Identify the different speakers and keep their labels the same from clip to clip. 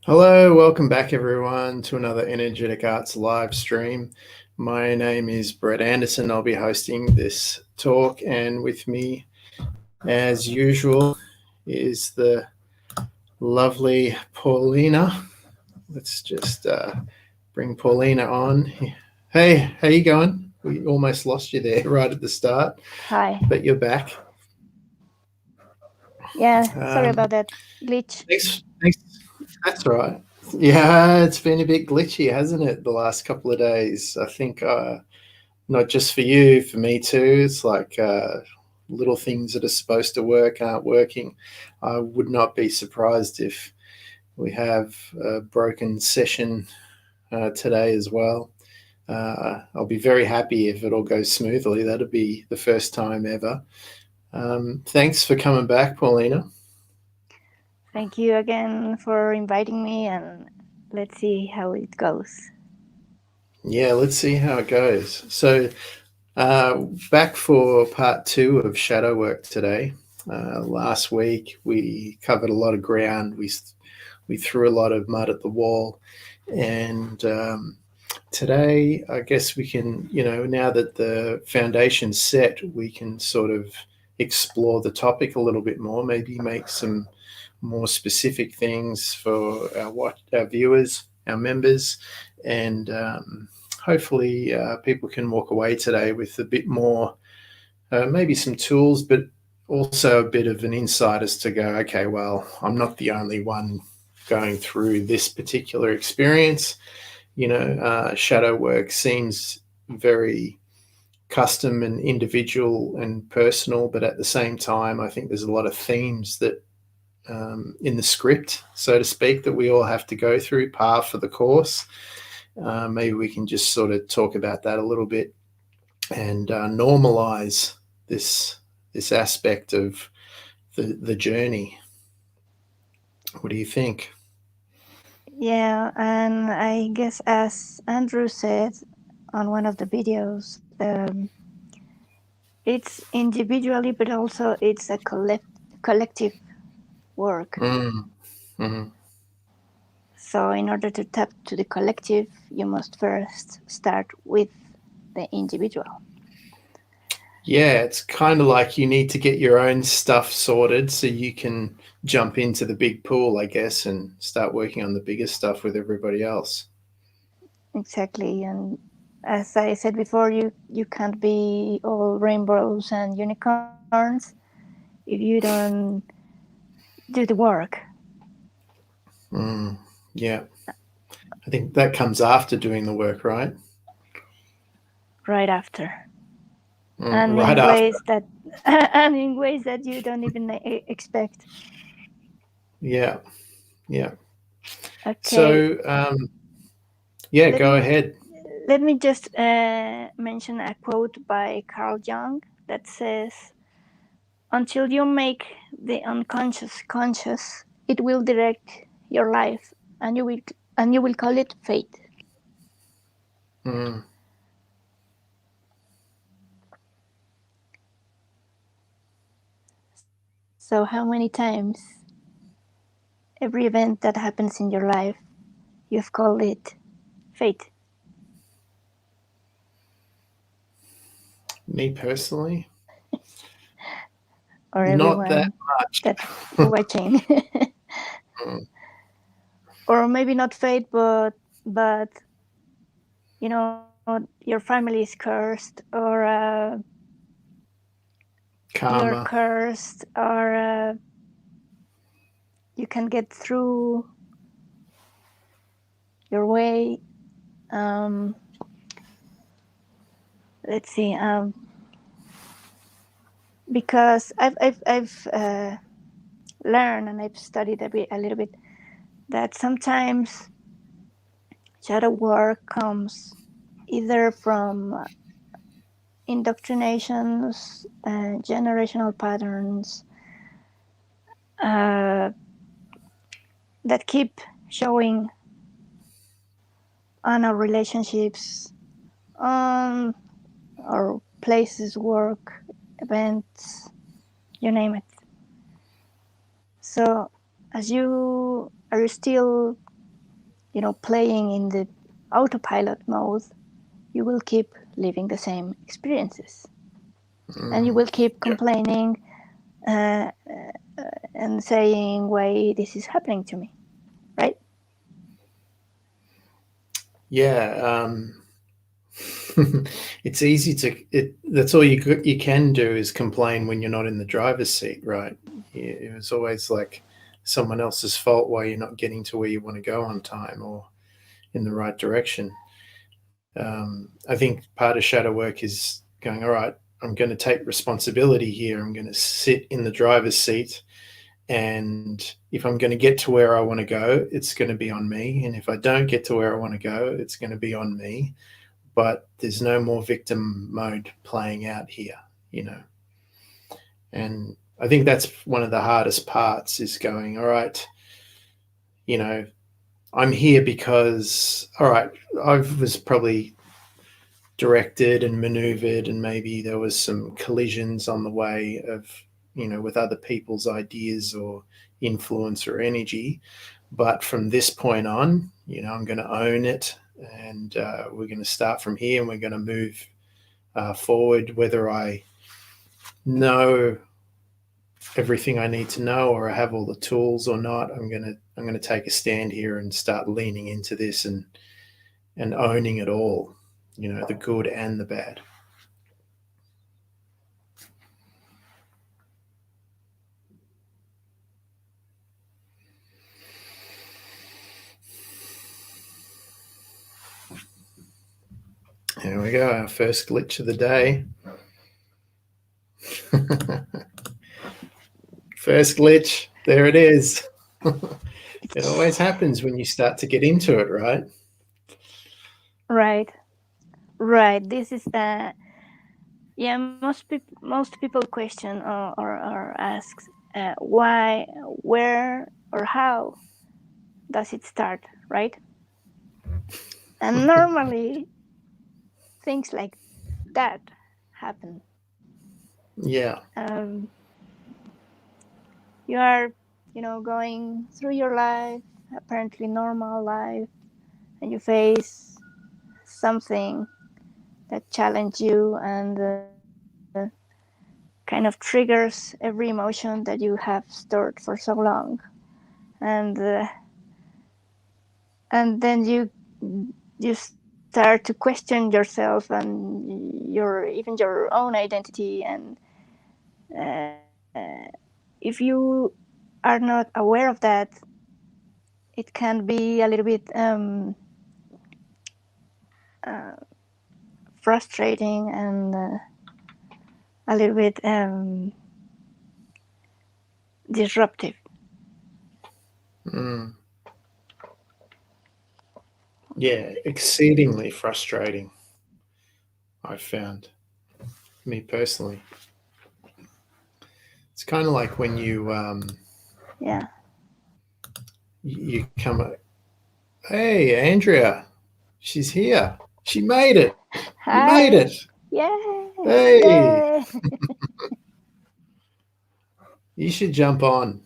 Speaker 1: Hello, welcome back everyone to another Energetic Arts live stream. My name is Brett Anderson. I'll be hosting this talk, and with me, as usual, is the lovely Paulina. Let's just bring Paulina on. Hey, how you going? We almost lost you there right at the start.
Speaker 2: Hi.
Speaker 1: But you're back.
Speaker 2: Yeah, sorry about that glitch.
Speaker 1: Thanks. That's right. Yeah, it's been a bit glitchy, hasn't it, the last couple of days? I think not just for you, for me too. It's like little things that are supposed to work aren't working. I would not be surprised if we have a broken session today as well. I'll be very happy if it all goes smoothly. That'll be the first time ever. Thanks for coming back, Paulina.
Speaker 2: Thank you again for inviting me, and let's see how it goes.
Speaker 1: Yeah, let's see how it goes. So, back for part 2 of shadow work today. Last week we covered a lot of ground. We threw a lot of mud at the wall, and today I guess we can, now that the foundation's set, we can sort of explore the topic a little bit more. Maybe make some more specific things for our viewers, our members, and hopefully people can walk away today with a bit more, maybe some tools, but also a bit of an insight as to go, okay, well, I'm not the only one going through this particular experience. Shadow work seems very custom and individual and personal, but at the same time, I think there's a lot of themes that in the script, so to speak, that we all have to go through, par for the course. Maybe we can just sort of talk about that a little bit and normalize this aspect of the journey. What do you think?
Speaker 2: Yeah, and I guess as Andrew said on one of the videos, it's individually, but also it's a collective work.
Speaker 1: Mm-hmm.
Speaker 2: So in order to tap to the collective, you must first start with the individual.
Speaker 1: Yeah, it's kind of like you need to get your own stuff sorted so you can jump into the big pool, I guess, and start working on the bigger stuff with everybody else.
Speaker 2: Exactly, and as I said before, you can't be all rainbows and unicorns if you don't do the work.
Speaker 1: Yeah, I think that comes after doing the work, right?
Speaker 2: Right after, and
Speaker 1: Right
Speaker 2: in
Speaker 1: after.
Speaker 2: ways that and in ways that you don't even expect.
Speaker 1: Yeah.
Speaker 2: Okay.
Speaker 1: So, yeah, go ahead.
Speaker 2: Let me just mention a quote by Carl Jung that says, "Until you make the unconscious conscious, it will direct your life, and you will call it fate."
Speaker 1: Mm.
Speaker 2: So how many times every event that happens in your life you've called it fate?
Speaker 1: Me personally,
Speaker 2: Or
Speaker 1: not that
Speaker 2: everyone
Speaker 1: much.
Speaker 2: that's watching? Or maybe not fate, but your family is cursed, or you're
Speaker 1: Karma.
Speaker 2: cursed, or you can get through your way. Let's see. Because I've learned, and I've studied a little bit, that sometimes shadow work comes either from indoctrinations, generational patterns that keep showing on our relationships, on our places, work, events, you name it. So, as you are still playing in the autopilot mode, you will keep living the same experiences, and you will keep complaining and saying why this is happening to me, right?
Speaker 1: Yeah. It's easy to. That's all you can do is complain when you're not in the driver's seat, right? It's always like someone else's fault why you're not getting to where you want to go on time or in the right direction. I think part of shadow work is going, all right, I'm going to take responsibility here. I'm going to sit in the driver's seat. And if I'm going to get to where I want to go, it's going to be on me. And if I don't get to where I want to go, it's going to be on me. But there's no more victim mode playing out here, And I think that's one of the hardest parts is going, all right, I'm here because, all right, I was probably directed and maneuvered, and maybe there was some collisions on the way of, with other people's ideas or influence or energy. But from this point on, I'm going to own it, and we're going to start from here, and we're going to move forward, whether I know everything I need to know or I have all the tools or not. I'm going to take a stand here and start leaning into this and owning it all, the good and the bad. Here we go, our first glitch of the day. First glitch, there it is. It always happens when you start to get into it, right?
Speaker 2: Right. This is the most people question or ask why, where, or how does it start, right? And normally things like that happen.
Speaker 1: Yeah.
Speaker 2: You are, going through your life, apparently normal life, and you face something that challenges you and kind of triggers every emotion that you have stored for so long, and then you start to question yourself and even your own identity, and if you are not aware of that, it can be a little bit frustrating and a little bit disruptive.
Speaker 1: Yeah, exceedingly frustrating, I've found, me personally. It's kind of like when you you come, hey, Andrea, she's here. She made it.
Speaker 2: Hi.
Speaker 1: You made it.
Speaker 2: Yay.
Speaker 1: Hey.
Speaker 2: Yay.
Speaker 1: You should jump on.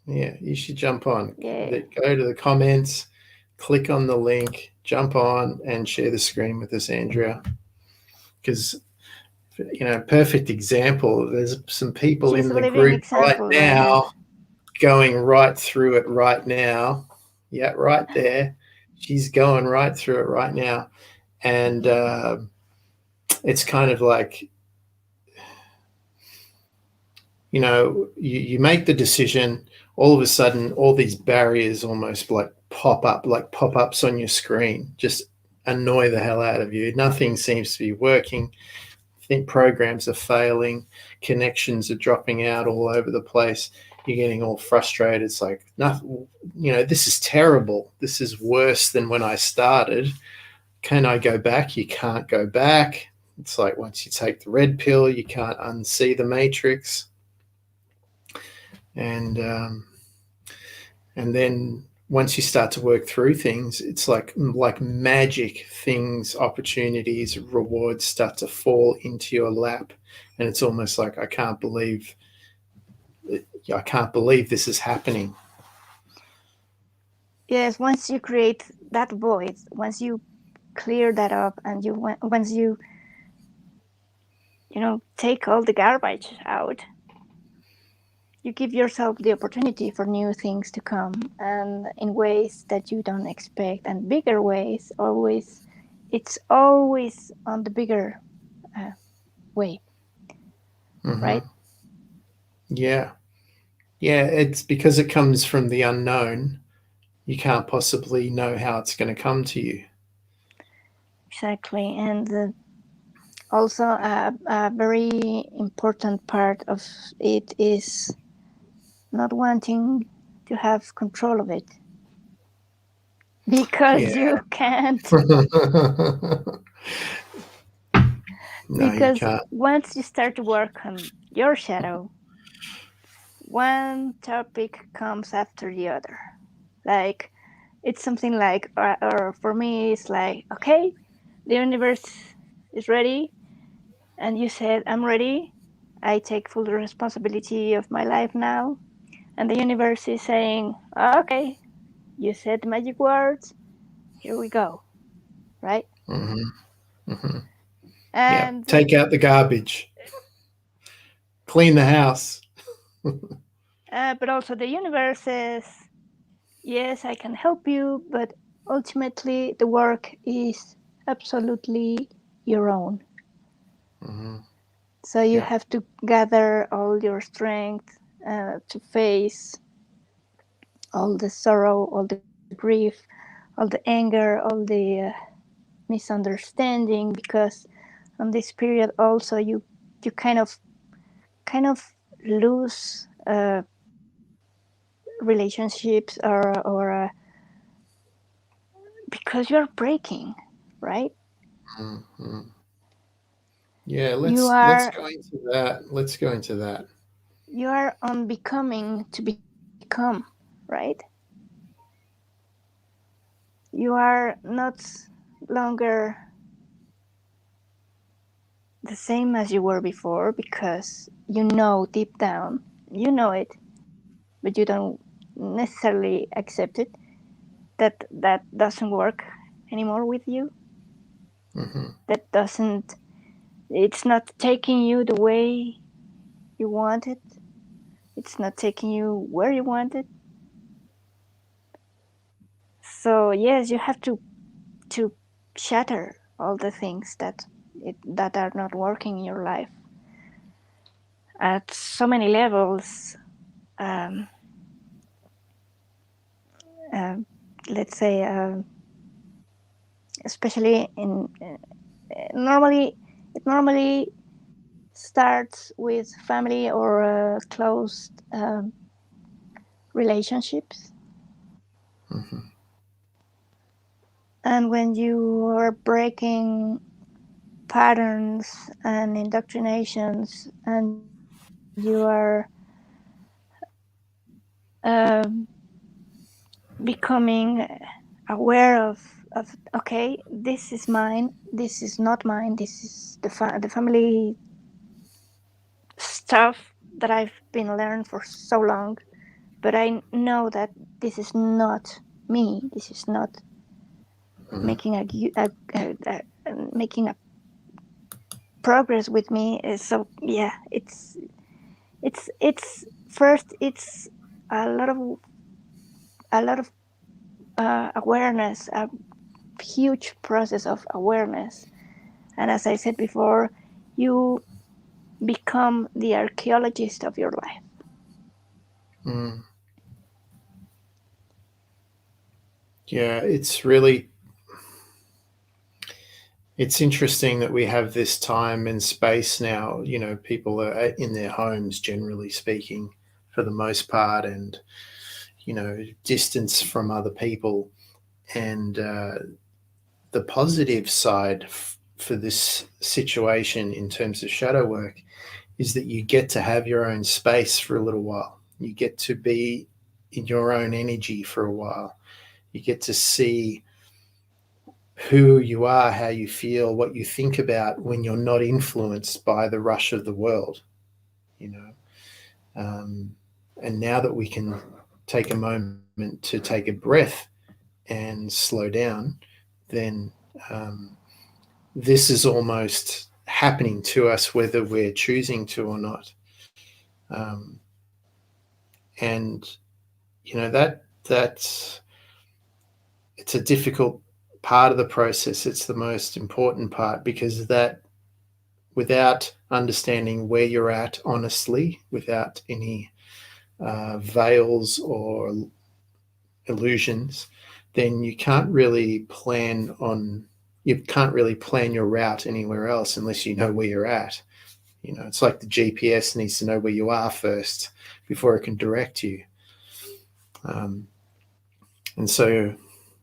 Speaker 1: Yeah, you should jump on.
Speaker 2: Yeah.
Speaker 1: Go to the comments, click on the link, jump on and share the screen with us, Andrea. Because, perfect example, there's some people
Speaker 2: She's
Speaker 1: in the group right now going right through it right now. Yeah, right there. She's going right through it right now. And it's kind of like, you make the decision, all of a sudden, all these barriers almost like pop up, like pop-ups on your screen, just annoy the hell out of you. Nothing seems to be working. I think programs are failing. Connections are dropping out all over the place. You're getting all frustrated. It's like, nothing, this is terrible. This is worse than when I started. Can I go back? You can't go back. It's like once you take the red pill, you can't unsee the matrix. And then once you start to work through things, it's like magic. Things, opportunities, rewards start to fall into your lap, and it's almost like I can't believe this is happening.
Speaker 2: Yes, once you create that void, once you clear that up, and once you take all the garbage out, you give yourself the opportunity for new things to come, and in ways that you don't expect, and bigger ways. Always, it's always on the bigger way, right?
Speaker 1: Yeah. Yeah, it's because it comes from the unknown. You can't possibly know how it's going to come to you.
Speaker 2: Exactly. And also a very important part of it is not wanting to have control of it, because
Speaker 1: Yeah.
Speaker 2: you can't.
Speaker 1: No, you
Speaker 2: Because
Speaker 1: can't.
Speaker 2: once you start to work on your shadow, one topic comes after the other. Like, it's something like, or for me, it's like, okay, the universe is ready, and you said, I'm ready. I take full responsibility of my life now. And the universe is saying, okay, you said magic words, here we go, right?
Speaker 1: Mm-hmm. Mm-hmm. Yeah.
Speaker 2: And
Speaker 1: Take out the garbage, clean the house.
Speaker 2: but also the universe says, yes, I can help you, but ultimately the work is absolutely your own.
Speaker 1: Mm-hmm.
Speaker 2: So you
Speaker 1: Yeah.
Speaker 2: have to gather all your strength to face all the sorrow, all the grief, all the anger, all the misunderstanding, because on this period also you kind of lose relationships, or because you're breaking, right?
Speaker 1: Mm-hmm. Yeah.
Speaker 2: You
Speaker 1: Let's
Speaker 2: are
Speaker 1: go into that. Let's go into that.
Speaker 2: you are on becoming to become, right? You are not longer the same as you were before, because deep down, it, but you don't necessarily accept it, that doesn't work anymore with you.
Speaker 1: Mm-hmm.
Speaker 2: That doesn't It's not taking you the way you want it. It's not taking you where you want it. So yes, you have to shatter all the things that are not working in your life at so many levels. Um, uh, let's say, especially in normally it normally starts with family or closed relationships.
Speaker 1: Mm-hmm.
Speaker 2: And when you are breaking patterns and indoctrinations, and you are becoming aware of, okay, this is mine, this is not mine, this is the family stuff that I've been learned for so long, but I know that this is not me, this is not
Speaker 1: Mm-hmm.
Speaker 2: making making a progress with me. So yeah, it's first, it's a lot of awareness, a huge process of awareness. And as I said before, you become the archaeologist of your life.
Speaker 1: Mm. Yeah. It's interesting that we have this time and space now. People are in their homes, generally speaking, for the most part, and distance from other people. And the positive side for this situation in terms of shadow work is that you get to have your own space for a little while. You get to be in your own energy for a while. You get to see who you are, how you feel, what you think about when you're not influenced by the rush of the world. You know, um, and now that we can take a moment to take a breath and slow down, then this is almost happening to us whether we're choosing to or not. And that's it's a difficult part of the process. It's the most important part, because that, without understanding where you're at honestly, without any veils or illusions, then you can't really plan your route anywhere else unless you know where you're at. It's like the GPS needs to know where you are first before it can direct you. And so,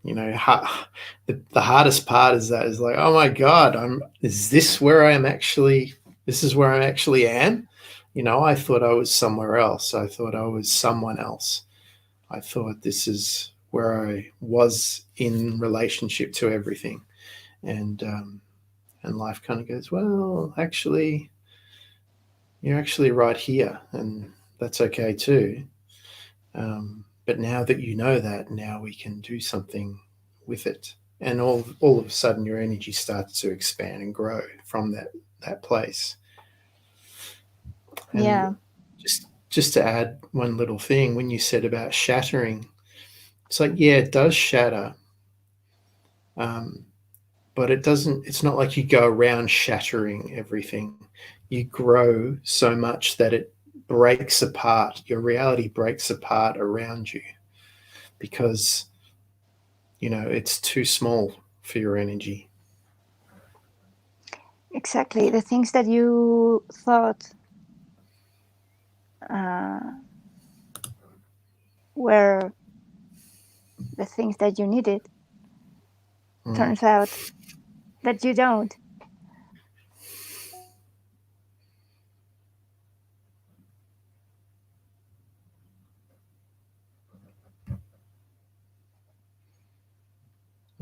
Speaker 1: the hardest part is like, oh my God, this is where I actually am. I thought I was somewhere else. I thought I was someone else. I thought this is where I was in relationship to everything. And life kind of goes, well, actually, you're actually right here, and that's okay too. But now that you know that, now we can do something with it. And all of a sudden your energy starts to expand and grow from that place. And
Speaker 2: Yeah.
Speaker 1: Just to add one little thing, when you said about shattering, it's like, yeah, it does shatter. But it's not like you go around shattering everything. You grow so much that it breaks apart. Your reality breaks apart around you, because it's too small for your energy.
Speaker 2: Exactly. The things that you thought were the things that you needed, turns out that you don't.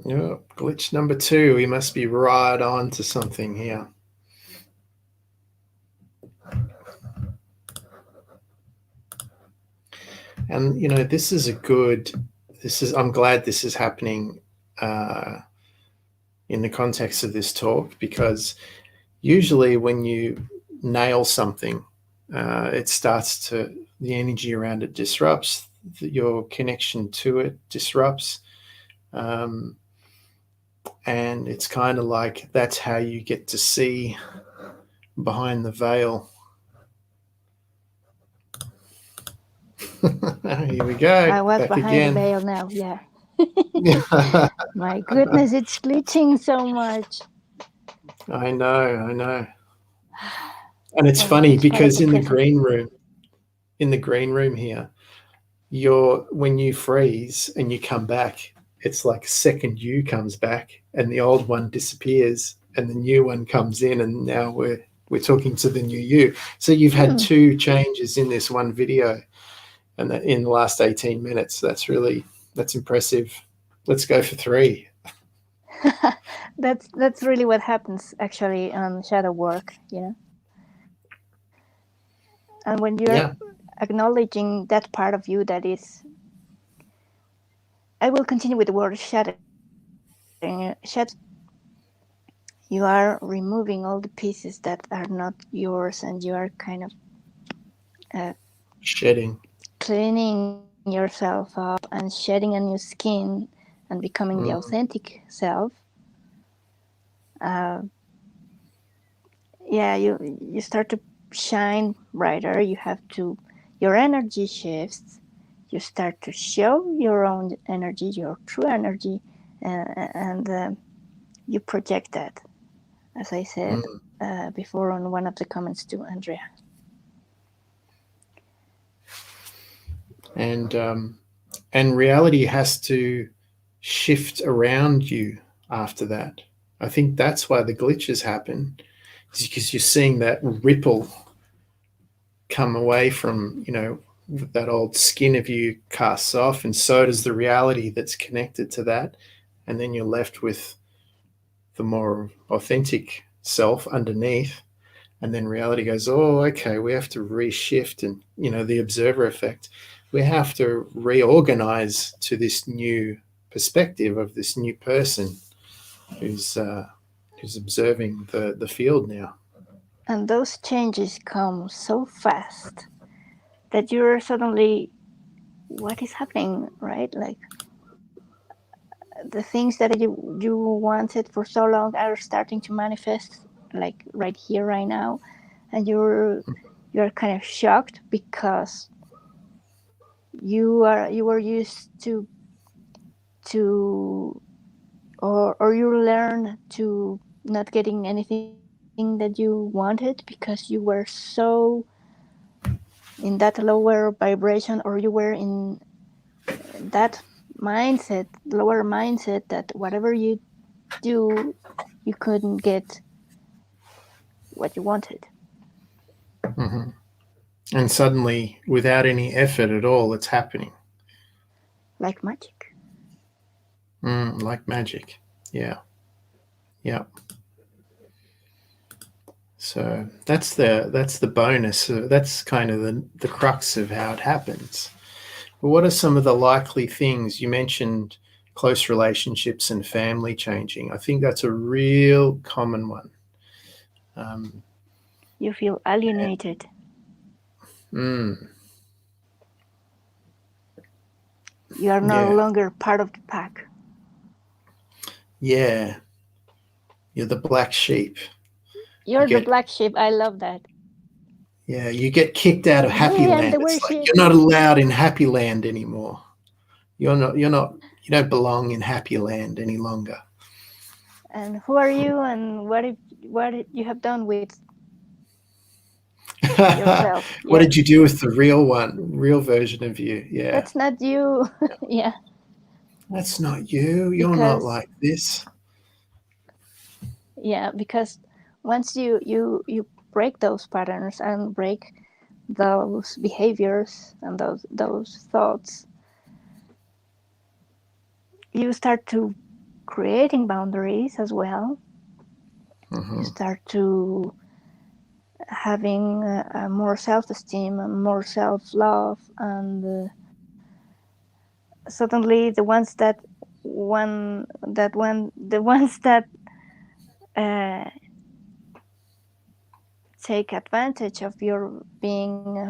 Speaker 1: Yeah, glitch number 2. We must be right on to something here. And I'm glad this is happening in the context of this talk, because usually when you nail something, the energy around it disrupts, your connection to it disrupts. And it's kind of like that's how you get to see behind the veil. Here we go.
Speaker 2: I was
Speaker 1: back
Speaker 2: behind
Speaker 1: again.
Speaker 2: the veil now, yeah. My goodness, it's glitching so much.
Speaker 1: I know. And it's funny because in the green room here, when you freeze and you come back, it's like a second you comes back and the old one disappears and the new one comes in, and now we're talking to the new you. So you've had 2 changes in this one video, and in the last 18 minutes. That's impressive. Let's go for 3.
Speaker 2: That's really what happens actually on shadow work, And when you're acknowledging that part of you that is, I will continue with the word shattering. You are removing all the pieces that are not yours, and you are kind of
Speaker 1: shedding,
Speaker 2: cleaning yourself up and shedding a new skin and becoming the authentic self. You start to shine brighter. Your energy shifts. You start to show your own energy, your true energy, and you project that, as I said before on one of the comments to Andrea.
Speaker 1: And reality has to shift around you after that. I think that's why the glitches happen, is because you're seeing that ripple come away from, that old skin of you casts off, and so does the reality that's connected to that. And then you're left with the more authentic self underneath. And then reality goes, oh, okay, we have to reshift. And, the observer effect, we have to reorganize to this new perspective of this new person who's observing the field now.
Speaker 2: And those changes come so fast that you're suddenly, what is happening, right? Like the things that you wanted for so long are starting to manifest, like right here, right now, and you're kind of shocked because you were used to or you learn to not getting anything that you wanted because you were so in that lower vibration, or you were in that lower mindset, that whatever you do, you couldn't get what you wanted.
Speaker 1: Mm-hmm. And suddenly, without any effort at all, it's happening.
Speaker 2: Like magic.
Speaker 1: Like magic. Yeah. Yeah. So that's the bonus. That's kind of the crux of how it happens. But what are some of the likely things? You mentioned close relationships and family changing. I think that's a real common one.
Speaker 2: You feel alienated.
Speaker 1: Mm,
Speaker 2: You are no
Speaker 1: yeah.
Speaker 2: longer part of the pack.
Speaker 1: Yeah. You're the black sheep.
Speaker 2: You're the black sheep. I love that.
Speaker 1: Yeah, you get kicked out of Happy Land. It's like you're not allowed in Happy Land anymore. You don't belong in Happy Land any longer.
Speaker 2: And who are you, and what you have done with yourself?
Speaker 1: What did you do with the real version of you? Yeah.
Speaker 2: That's not you. Yeah.
Speaker 1: That's not you. You're not like this.
Speaker 2: Yeah, because once you break those patterns and break those behaviors and those thoughts, you start to creating boundaries as well. Mm-hmm. You start to having more self-esteem and more self-love, and suddenly the ones that take advantage of your being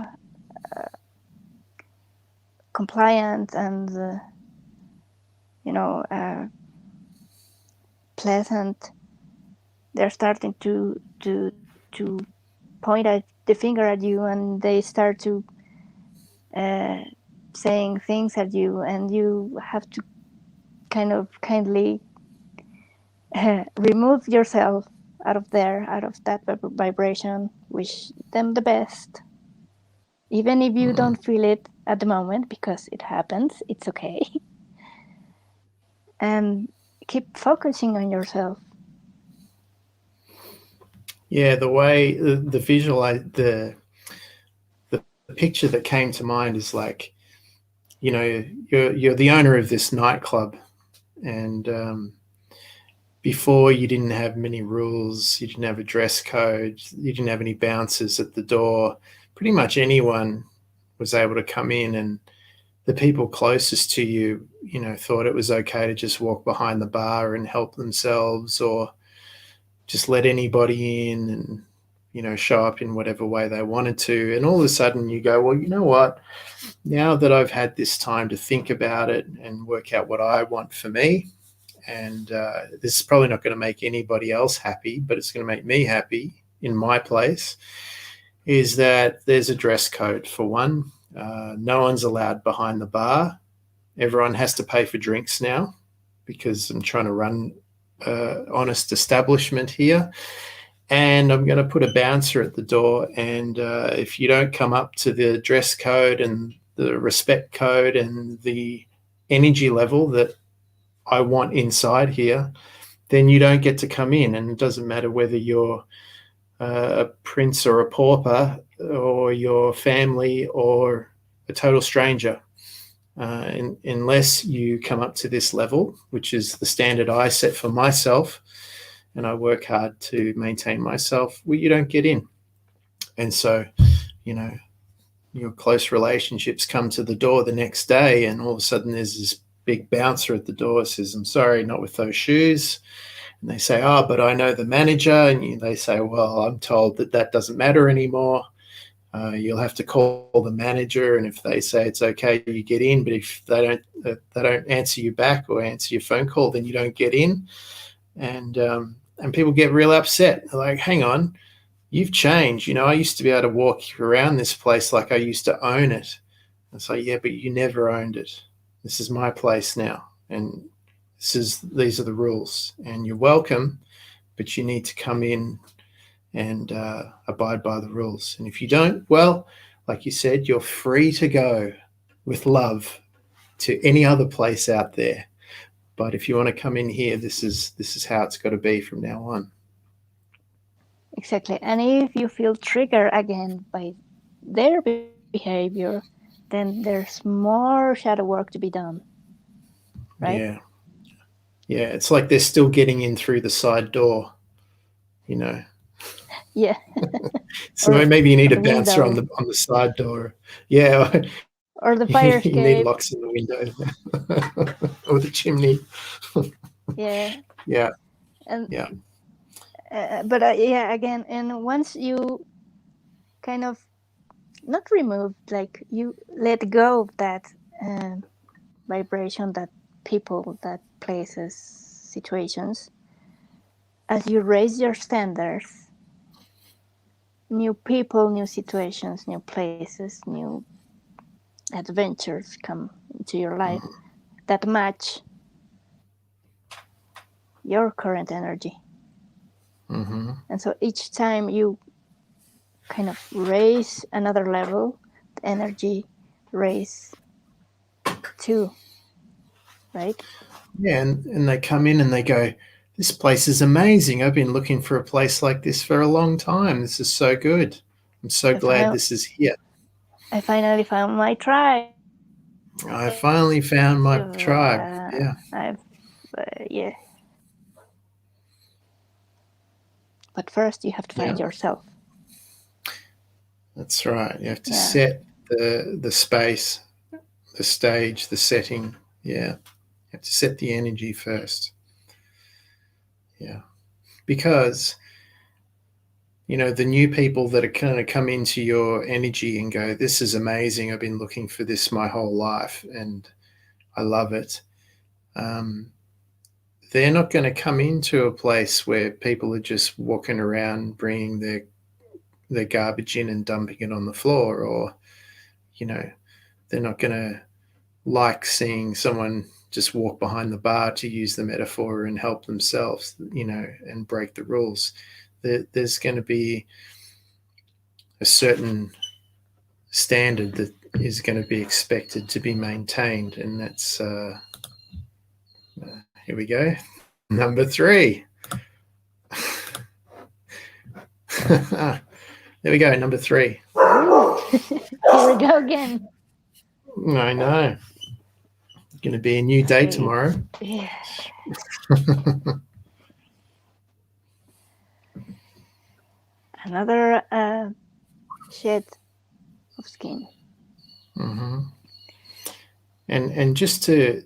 Speaker 2: compliant and pleasant, they're starting to point the finger at you, and they start to saying things at you, and you have to kind of kindly remove yourself out of that vibration. Wish them the best, even if you don't feel it at the moment, because it happens. It's okay. And keep focusing on yourself.
Speaker 1: Yeah, the way the visual, the picture that came to mind is like, you're the owner of this nightclub, and before you didn't have many rules, you didn't have a dress code, you didn't have any bouncers at the door. Pretty much anyone was able to come in, and the people closest to you, thought it was okay to just walk behind the bar and help themselves, or just let anybody in and, show up in whatever way they wanted to. And all of a sudden you go, well, you know what? Now that I've had this time to think about it and work out what I want for me, and this is probably not going to make anybody else happy, but it's going to make me happy in my place, is that there's a dress code for one. No one's allowed behind the bar. Everyone has to pay for drinks now, because I'm trying to run honest establishment here. And I'm going to put a bouncer at the door, and if you don't come up to the dress code and the respect code and the energy level that I want inside here, then you don't get to come in. And it doesn't matter whether you're a prince or a pauper, or your family or a total stranger. Unless you come up to this level, which is the standard I set for myself, and I work hard to maintain myself, you don't get in. And so, your close relationships come to the door the next day, and all of a sudden there's this big bouncer at the door says, "I'm sorry, not with those shoes." And they say, "Oh, but I know the manager." And they say, "Well, I'm told that doesn't matter anymore. You'll have to call the manager, and if they say it's okay, you get in. But if they don't answer you back or answer your phone call, then you don't get in." And people get real upset. They're like, "Hang on, you've changed. I used to be able to walk around this place like I used to own it." It's like, "Yeah, but you never owned it. This is my place now, and these are the rules, and you're welcome, but you need to come in and abide by the rules. And if you don't, well, like you said, you're free to go with love to any other place out there. But if you want to come in here, this is how it's got to be from now on."
Speaker 2: Exactly. And if you feel triggered again by their behavior, then there's more shadow work to be done. Right?
Speaker 1: Yeah. Yeah. It's like they're still getting in through the side door,
Speaker 2: Yeah.
Speaker 1: So maybe you need a bouncer on the side door. Yeah.
Speaker 2: Or the fire
Speaker 1: You need
Speaker 2: escape.
Speaker 1: locks in the window or the chimney.
Speaker 2: Yeah.
Speaker 1: Yeah.
Speaker 2: And
Speaker 1: yeah.
Speaker 2: But again, and once you kind of not remove, like you let go of that vibration, that people, that places, situations, as you raise your standards, new people, new situations, new places, new adventures come into your life that match your current energy.
Speaker 1: Mm-hmm.
Speaker 2: And so each time you kind of raise another level, the energy raise too, right?
Speaker 1: Yeah, and they come in and they go, "This place is amazing. I've been looking for a place like this for a long time. This is so good. I'm so glad this is here.
Speaker 2: I finally found my tribe.
Speaker 1: I finally found my tribe." Yeah.
Speaker 2: Yeah. But first, you have to find yourself.
Speaker 1: That's right. You have to set the space, the stage, the setting. Yeah. You have to set the energy first. Yeah. Because the new people that are going to come into your energy and go, "This is amazing. I've been looking for this my whole life and I love it." They're not going to come into a place where people are just walking around bringing their garbage in and dumping it on the floor, or they're not going to like seeing someone just walk behind the bar, to use the metaphor, and help themselves, and break the rules. There's going to be a certain standard that is going to be expected to be maintained, and that's here we go, number 3. There we go, number 3.
Speaker 2: Here we go again.
Speaker 1: I know. Going to be a new day tomorrow.
Speaker 2: Yeah. Another shed of skin.
Speaker 1: Mm-hmm. And just to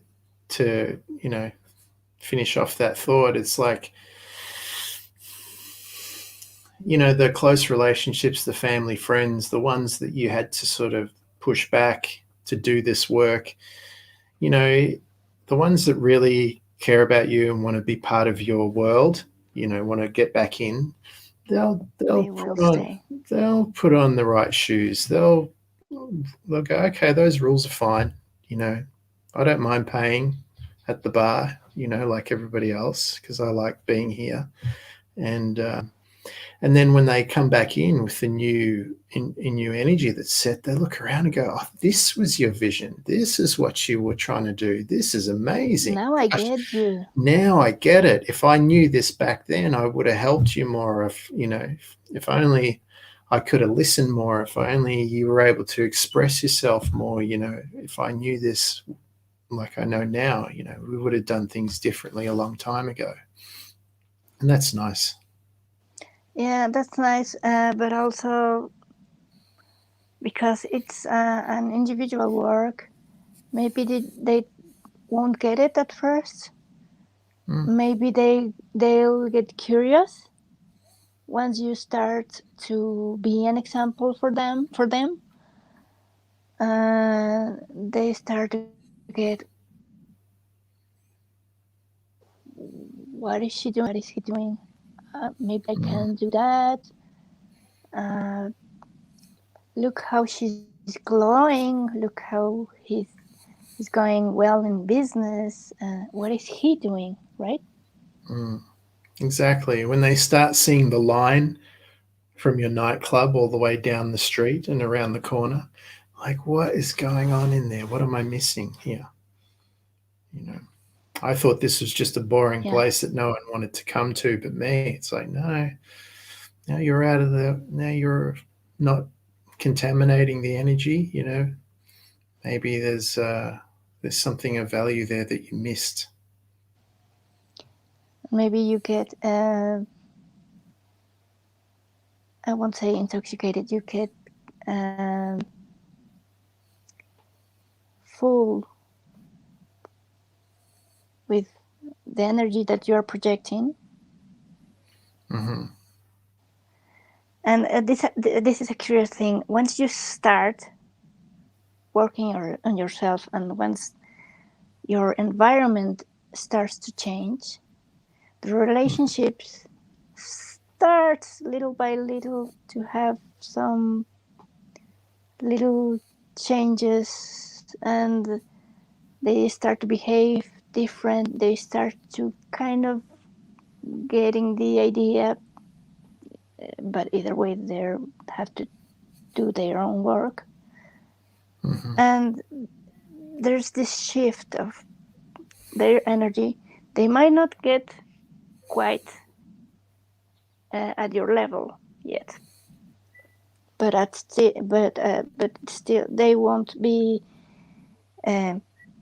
Speaker 1: finish off that thought, it's like, the close relationships, the family, friends, the ones that you had to sort of push back to do this work, the ones that really care about you and want to be part of your world, want to get back in, they'll put on the right shoes. They'll go, "Okay, those rules are fine. I don't mind paying at the bar, like everybody else, because I like being here." And then when they come back in with the new energy that's set, they look around and go, "Oh, this was your vision. This is what you were trying to do. This is amazing.
Speaker 2: Now I get you.
Speaker 1: Now I get it. If I knew this back then, I would have helped you more. If only I could have listened more. If only you were able to express yourself more. If I knew this like I know now, we would have done things differently a long time ago." And that's nice.
Speaker 2: Yeah, that's nice. But also, because it's an individual work, maybe they won't get it at first.
Speaker 1: Mm.
Speaker 2: Maybe they'll get curious once you start to be an example for them. They start to get, what is she doing? What is he doing? Maybe I can do that. Uh, Look how she's glowing. Look how he's going well in business. What is he doing, right?
Speaker 1: Exactly. When they start seeing the line from your nightclub all the way down the street and around the corner, like, what is going on in there? What am I missing here? I thought this was just a boring
Speaker 2: Yeah.
Speaker 1: place that no one wanted to come to but me. It's like, no, now you're out of now you're not contaminating the energy. Maybe there's something of value there that you missed.
Speaker 2: Maybe you get, I won't say intoxicated, you get full with the energy that you're projecting.
Speaker 1: Mm-hmm.
Speaker 2: And this is a curious thing. Once you start working on yourself, and once your environment starts to change, the relationships starts little by little to have some little changes, and they start to behave different. They start to kind of getting the idea, but either way they have to do their own work.
Speaker 1: Mm-hmm.
Speaker 2: And there's this shift of their energy. They might not get quite at your level yet, but still they won't be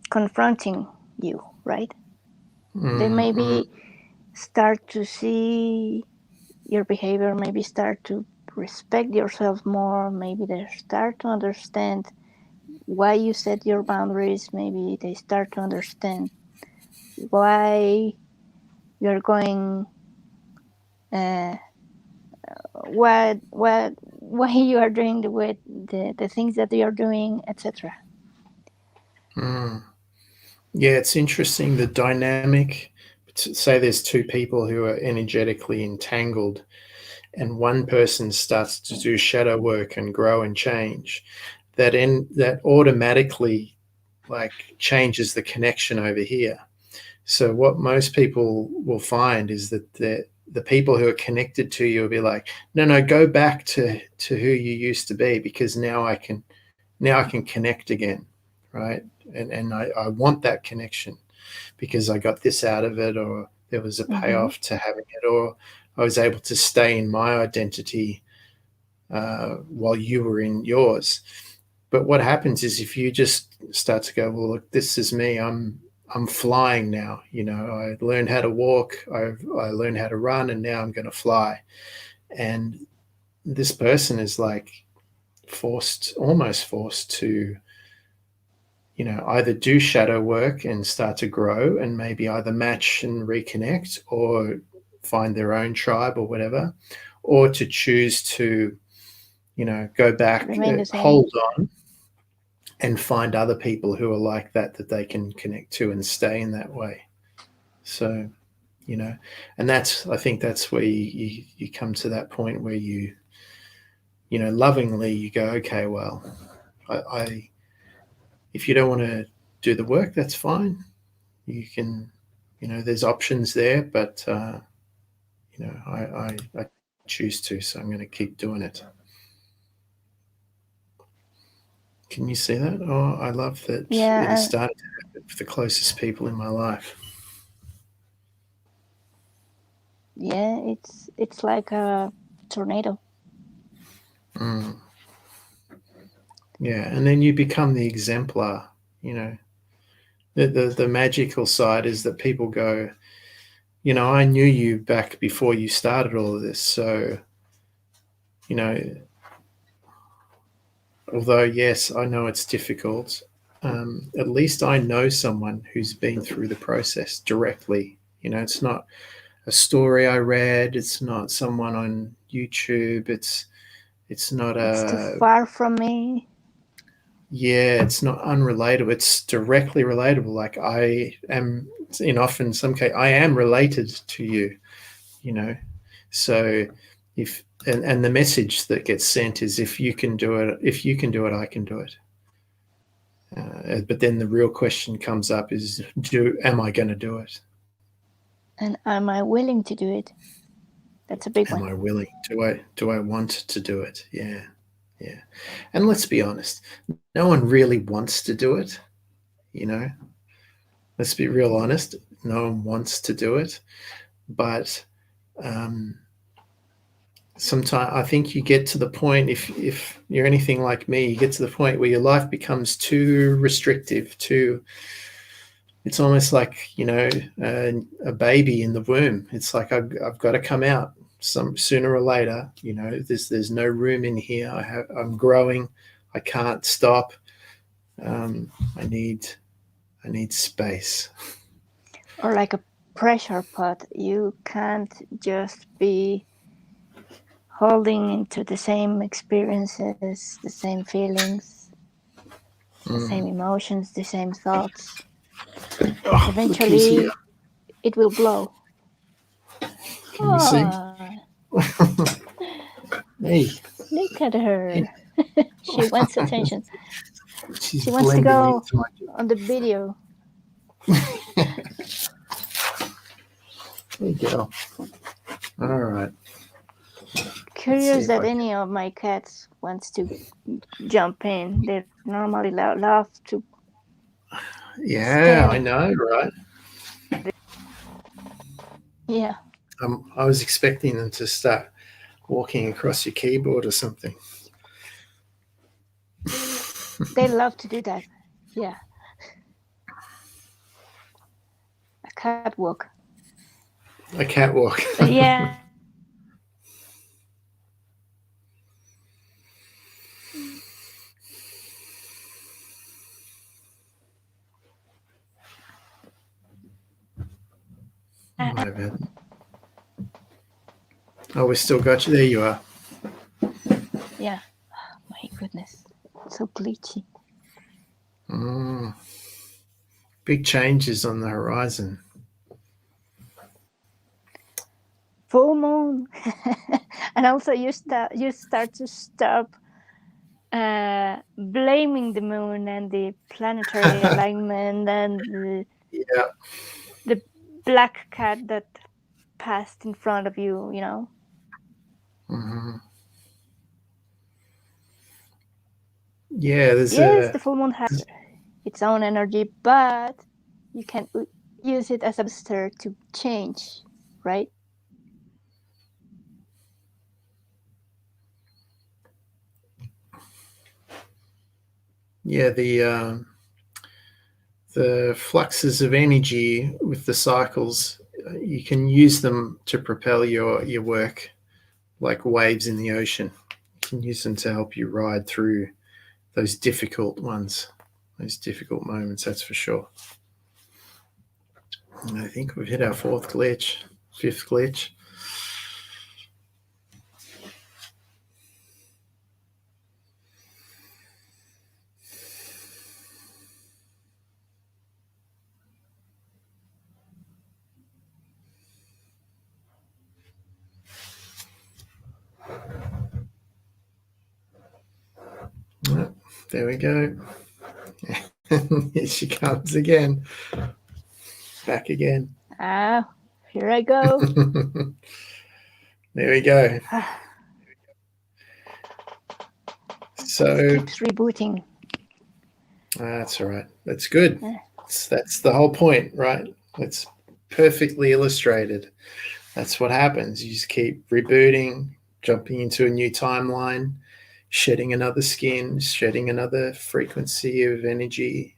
Speaker 2: confronting you, right? They
Speaker 1: Mm-hmm.
Speaker 2: maybe start to see your behavior, maybe start to respect yourself more, maybe they start to understand why you set your boundaries, maybe they start to understand why you're going why you are doing the things that you are doing, etc.
Speaker 1: Mm. Yeah, it's interesting the dynamic. Say there's two people who are energetically entangled, and one person starts to do shadow work and grow and change. That automatically like changes the connection over here. So what most people will find is that the people who are connected to you will be like, no, go back to who you used to be, because now I can connect again, right? And I want that connection because I got this out of it, or there was a
Speaker 2: Mm-hmm.
Speaker 1: payoff to having it, or I was able to stay in my identity while you were in yours. But what happens is if you just start to go, well, look, this is me. I'm flying now. I learned how to walk. I learned how to run, and now I'm going to fly. And this person is like almost forced to, either do shadow work and start to grow and maybe either match and reconnect, or find their own tribe or whatever, or to choose to, go back,
Speaker 2: Remain the same.
Speaker 1: hold on, and find other people who are like that they can connect to and stay in that way. So, and I think that's where you come to that point where lovingly you go, okay, well, I if you don't want to do the work, that's fine. You can, there's options there, but I choose to, so I'm going to keep doing it. Can you see that? Oh, I love that it has
Speaker 2: Yeah,
Speaker 1: started to happen for the closest people in my life.
Speaker 2: yeah, it's like a tornado.
Speaker 1: Mm. Yeah, and then you become the exemplar. The magical side is that people go, I knew you back before you started all of this, so you know although yes, I know it's difficult, at least I know someone who's been through the process directly. It's not a story I read. It's not someone on YouTube. It's not
Speaker 2: It's too far from me.
Speaker 1: Yeah, it's not unrelatable. It's directly relatable. Like I am, in some case, I am related to you. So if and the message that gets sent is, if you can do it, I can do it. But then the real question comes up is, am I going to do it?
Speaker 2: And am I willing to do it? That's a big one.
Speaker 1: Am I willing? Do I want to do it? Yeah. And let's be honest, no one really wants to do it. Let's be real honest. No one wants to do it, but sometimes I think you get to the point, if you're anything like me, you get to the point where your life becomes too restrictive, it's almost like, a baby in the womb. It's like, I've got to come out sooner or later. There's no room in here. I'm growing. I can't stop. I need space.
Speaker 2: Or like a pressure pot. You can't just be holding into the same experiences, the same feelings, the same emotions, the same thoughts. Eventually, it will blow.
Speaker 1: Can you see? Hey,
Speaker 2: look at her. She wants attention.
Speaker 1: She
Speaker 2: wants to go on the video.
Speaker 1: There you go. All right.
Speaker 2: Curious that any of my cats wants to jump in. They normally love to.
Speaker 1: Yeah, stay. I know, right?
Speaker 2: Yeah.
Speaker 1: I was expecting them to start walking across your keyboard or something.
Speaker 2: They love to do that. Yeah. A catwalk.
Speaker 1: A catwalk.
Speaker 2: Yeah.
Speaker 1: My bad. Oh, we still got you. There you are.
Speaker 2: Yeah. Oh, my goodness. It's so glitchy.
Speaker 1: Big changes on the horizon.
Speaker 2: Full moon. And also you start to stop blaming the moon and the planetary alignment and the black cat that passed in front of you,
Speaker 1: Mm-hmm. Yeah,
Speaker 2: the full moon has its own energy, but you can use it as a booster to change, right?
Speaker 1: Yeah, the fluxes of energy with the cycles, you can use them to propel your work like waves in the ocean. You can use them to help you ride through those difficult ones, those difficult moments, that's for sure. And I think we've hit our fifth glitch. Oh, there we go. Here she comes again. Back again.
Speaker 2: Here I go.
Speaker 1: There we go. So
Speaker 2: it keeps rebooting.
Speaker 1: That's all right. That's good. That's the whole point, right? It's perfectly illustrated. That's what happens. You just keep rebooting, jumping into a new timeline, shedding another skin, shedding another frequency of energy,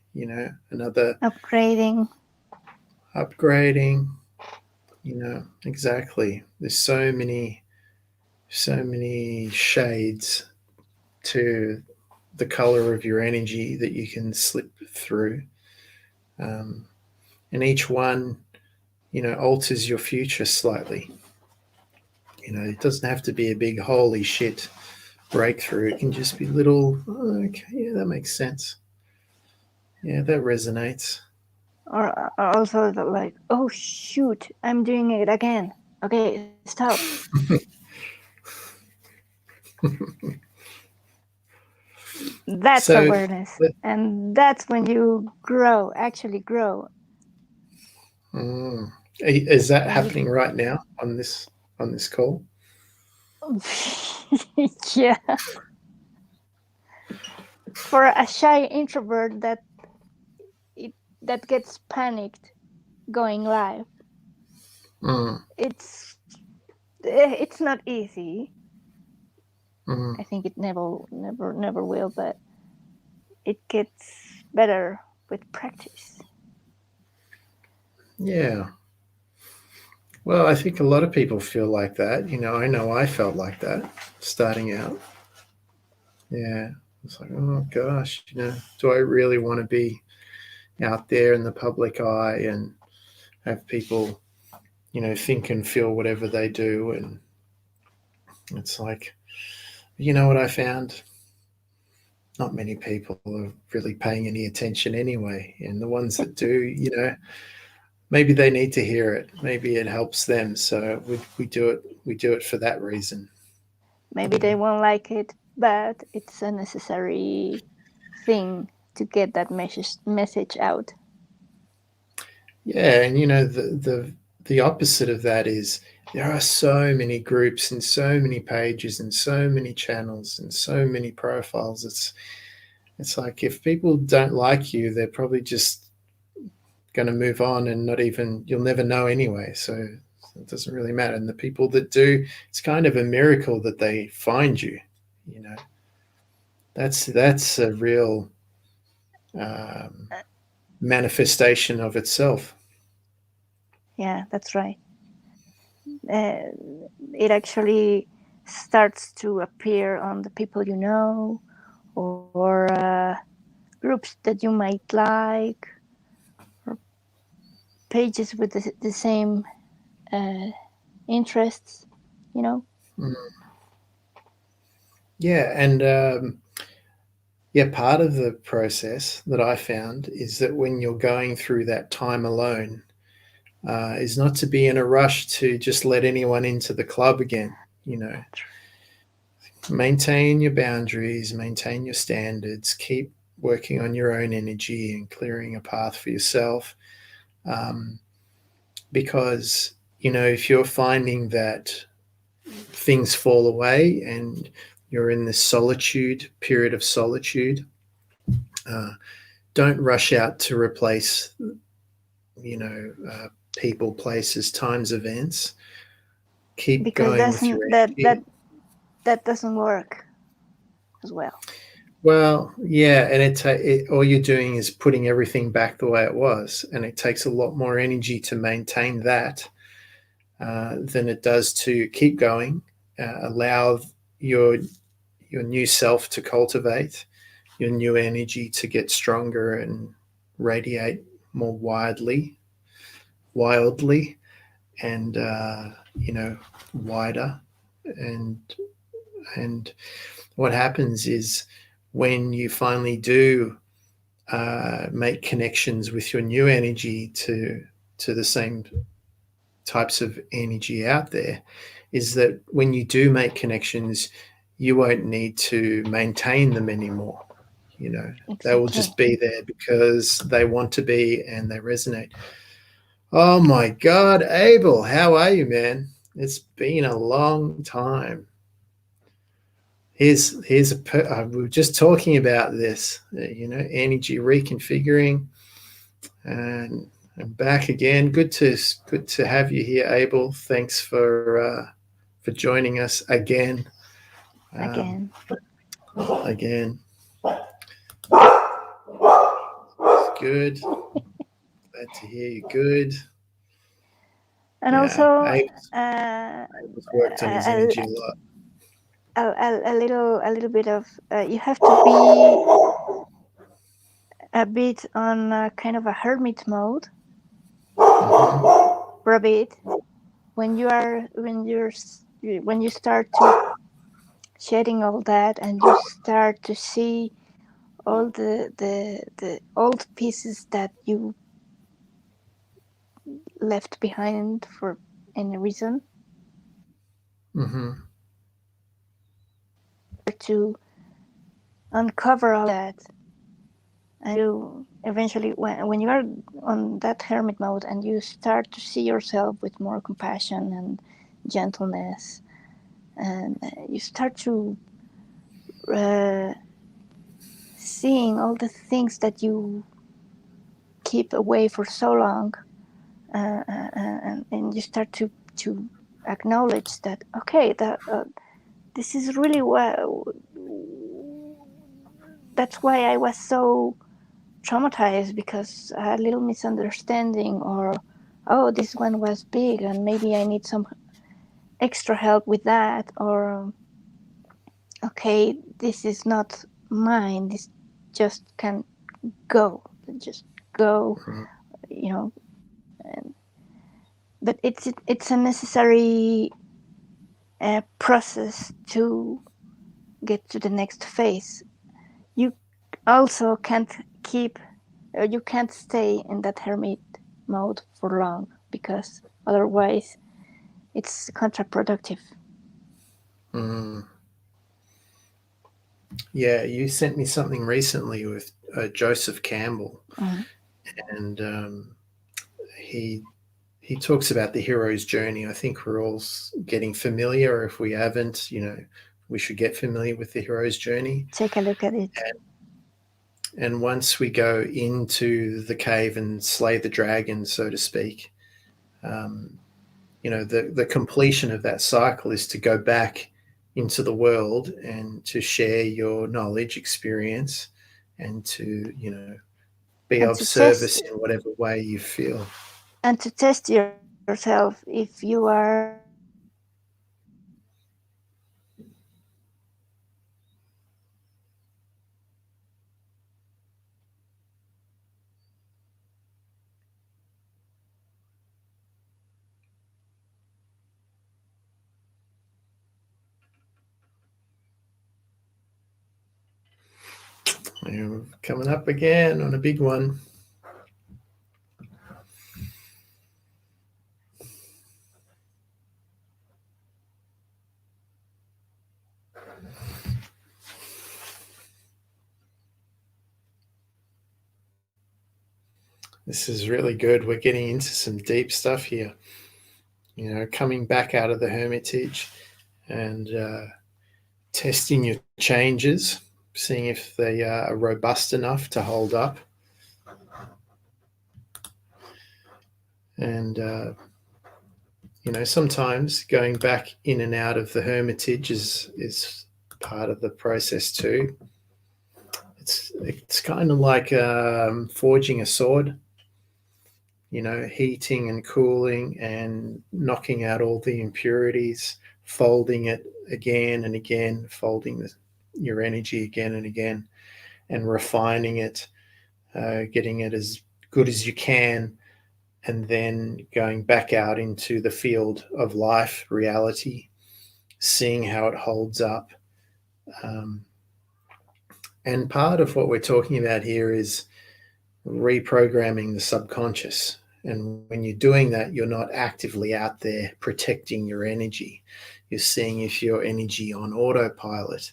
Speaker 1: another
Speaker 2: upgrading,
Speaker 1: exactly. There's so many shades to the color of your energy that you can slip through. And each one, alters your future slightly. It doesn't have to be a big holy shit breakthrough. It can just be little, oh, okay, yeah, that makes sense. Yeah, that resonates.
Speaker 2: Or also like, oh shoot, I'm doing it again. Okay, stop. That's
Speaker 1: So,
Speaker 2: awareness. And that's when you actually grow.
Speaker 1: is that
Speaker 2: When
Speaker 1: happening right now on this call?
Speaker 2: yeah. For a shy introvert that gets panicked going live,
Speaker 1: Mm,
Speaker 2: it's not easy.
Speaker 1: mm.
Speaker 2: I think it never will, but it gets better with practice.
Speaker 1: Yeah. Well, I think a lot of people feel like that. I know I felt like that starting out. Yeah. It's like, oh gosh, do I really want to be out there in the public eye and have people, think and feel whatever they do? And it's like, you know what I found? Not many people are really paying any attention anyway. And the ones that do, maybe they need to hear it. Maybe it helps them. So we do it. We do it for that reason.
Speaker 2: Maybe they won't like it, but it's a necessary thing to get that message out.
Speaker 1: Yeah, and the opposite of that is there are so many groups and so many pages and so many channels and so many profiles. It's like if people don't like you, they're probably just going to move on and not even you'll never know anyway. So it doesn't really matter. And the people that do, it's kind of a miracle that they find you. That's a real um, manifestation of itself.
Speaker 2: Yeah, that's right. It actually starts to appear on the people you know, or groups that you might like, or pages with the same uh, interests, you know.
Speaker 1: Mm. Yeah, and yeah, part of the process that I found is that when you're going through that time alone, is not to be in a rush to just let anyone into the club again. Maintain your boundaries, maintain your standards, keep working on your own energy and clearing a path for yourself. Um, because, if you're finding that things fall away and you're in this period of solitude, uh, don't rush out to replace, people, places, times, events. Keep
Speaker 2: Because
Speaker 1: going with your energy.
Speaker 2: that doesn't work as well.
Speaker 1: Well, yeah, and all you're doing is putting everything back the way it was, and it takes a lot more energy to maintain that than it does to keep going. Allow your new self to cultivate, your new energy to get stronger and radiate more wildly, and wider. And and what happens is when you finally do make connections with your new energy to the same types of energy out there, is that when you do make connections, you won't need to maintain them anymore. They will
Speaker 2: Exactly.
Speaker 1: just be there because they want to be and they resonate. Oh my God, Abel, how are you, man? It's been a long time. We were just talking about this, energy reconfiguring, and I'm back again. Good to have you here, Abel. Thanks for joining us again.
Speaker 2: Again.
Speaker 1: Again, it's good. Glad to hear you. Good.
Speaker 2: And
Speaker 1: Yeah,
Speaker 2: also,
Speaker 1: Abel's worked on his energy a lot.
Speaker 2: a little bit of you have to be a bit on a kind of a hermit mode for a bit when you start to shedding all that and you start to see all the old pieces that you left behind for any reason to uncover all that. And you eventually when you are on that hermit mode and you start to see yourself with more compassion and gentleness, and you start to seeing all the things that you keep away for so long, and you start to acknowledge that okay, that this is really that's why I was so traumatized, because a little misunderstanding, or oh, this one was big and maybe I need some extra help with that, or okay, this is not mine, this just can just go, you know. But it's a necessary process to get to the next phase. You also can't you can't stay in that hermit mode for long, because otherwise it's counterproductive.
Speaker 1: Yeah, you sent me something recently with Joseph Campbell, and he talks about the hero's journey. I think we're all getting familiar. If we haven't, we should get familiar with the hero's journey.
Speaker 2: Take a look at it.
Speaker 1: And once we go into the cave and slay the dragon, so to speak, the completion of that cycle is to go back into the world and to share your knowledge, experience, and to, be of service in whatever way you feel.
Speaker 2: And to test yourself if you are
Speaker 1: Coming up again on a big one. This is really good. We're getting into some deep stuff here. Coming back out of the hermitage and testing your changes, seeing if they are robust enough to hold up. And, sometimes going back in and out of the hermitage is part of the process too. It's kind of like forging a sword, heating and cooling and knocking out all the impurities, folding it again and again, folding your energy again and again, and refining it, getting it as good as you can, and then going back out into the field of life, reality, seeing how it holds up. And part of what we're talking about here is reprogramming the subconscious. And when you're doing that, you're not actively out there protecting your energy. You're seeing if your energy on autopilot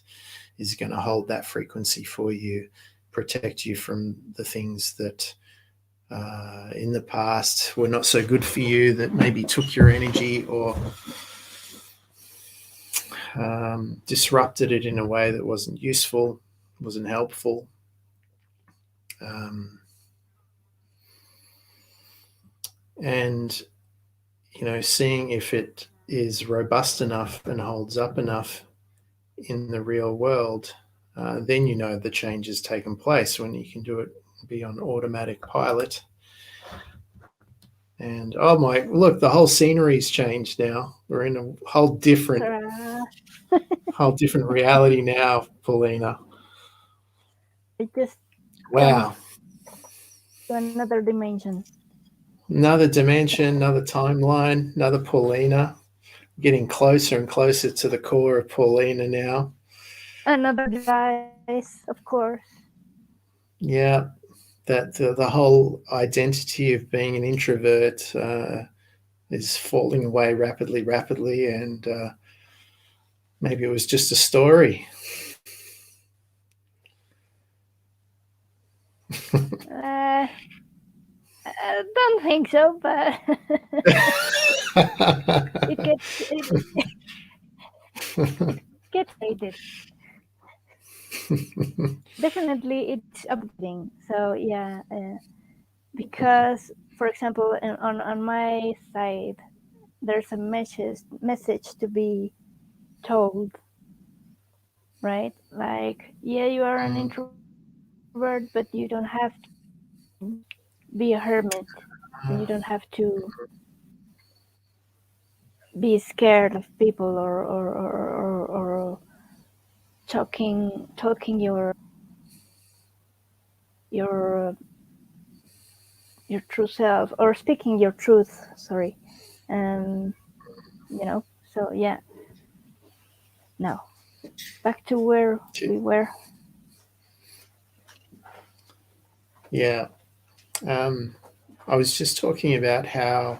Speaker 1: is going to hold that frequency for you, protect you from the things that in the past were not so good for you, that maybe took your energy or disrupted it in a way that wasn't useful, wasn't helpful. And, seeing if it is robust enough and holds up enough in the real world, then the change has taken place, when you can do it, be on automatic pilot. And oh my, look, the whole scenery's changed now. We're in a whole different Whole different reality now, Paulina.
Speaker 2: It just comes
Speaker 1: Wow.
Speaker 2: to another dimension.
Speaker 1: Another dimension, another timeline, another Paulina. Getting closer and closer to the core of Paulina now.
Speaker 2: Another device, of course.
Speaker 1: Yeah, that the whole identity of being an introvert is falling away rapidly, and maybe it was just a story.
Speaker 2: I don't think so, but it gets dated. Definitely, it's upgrading. So yeah, because for example, on my side, there's a message to be told, right? Like, yeah, you are an introvert, but you don't have to be a hermit, and you don't have to be scared of people or talking your your true self or speaking your truth. Sorry, um, So yeah, now back to where we were.
Speaker 1: Yeah. I was just talking about how,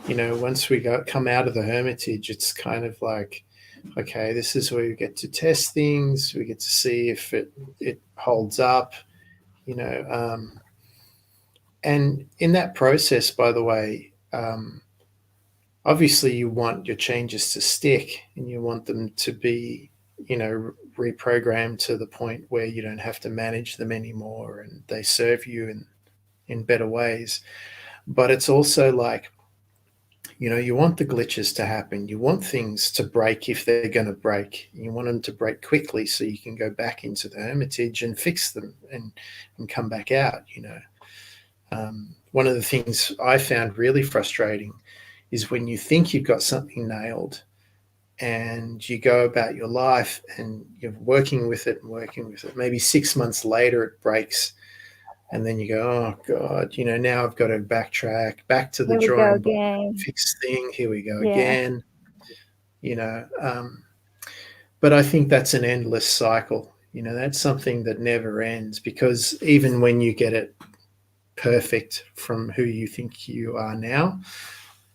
Speaker 1: once we come out of the hermitage, it's kind of like, okay, this is where we get to test things. We get to see if it holds up, you know. And in that process, by the way, obviously you want your changes to stick and you want them to be, reprogrammed to the point where you don't have to manage them anymore and they serve you in better ways. But it's also like, you want the glitches to happen. You want things to break if they're going to break. You want them to break quickly so you can go back into the hermitage and fix them and come back out. One of the things I found really frustrating is when you think you've got something nailed and you go about your life and you're working with it and working with it. Maybe 6 months later it breaks. And then you go, oh God, now I've got to backtrack back to the
Speaker 2: Here we go
Speaker 1: drawing board,
Speaker 2: again.
Speaker 1: fix thing. Here we go
Speaker 2: Yeah.
Speaker 1: again. But I think that's an endless cycle. That's something that never ends because even when you get it perfect from who you think you are now,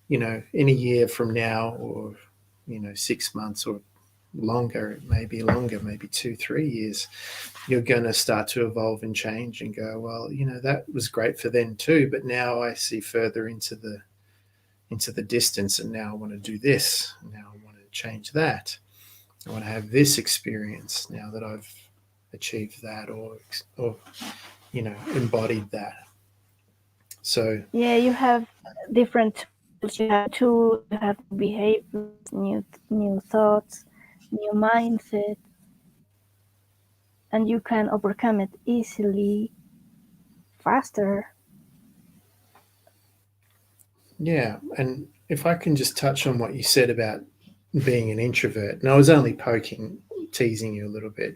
Speaker 1: in a year from now or 6 months or longer, maybe longer, maybe 2-3 years, you're going to start to evolve and change and go, well, that was great for them too, but now I see further into the distance, and now I want to do this, now I want to change that, I want to have this experience now that I've achieved that or embodied that. So
Speaker 2: Yeah, you have different tools, you have new behaviors, new thoughts, new mindset, and you can overcome it easily, faster.
Speaker 1: yeah, and if I can just touch on what you said about being an introvert, and I was only teasing you a little bit.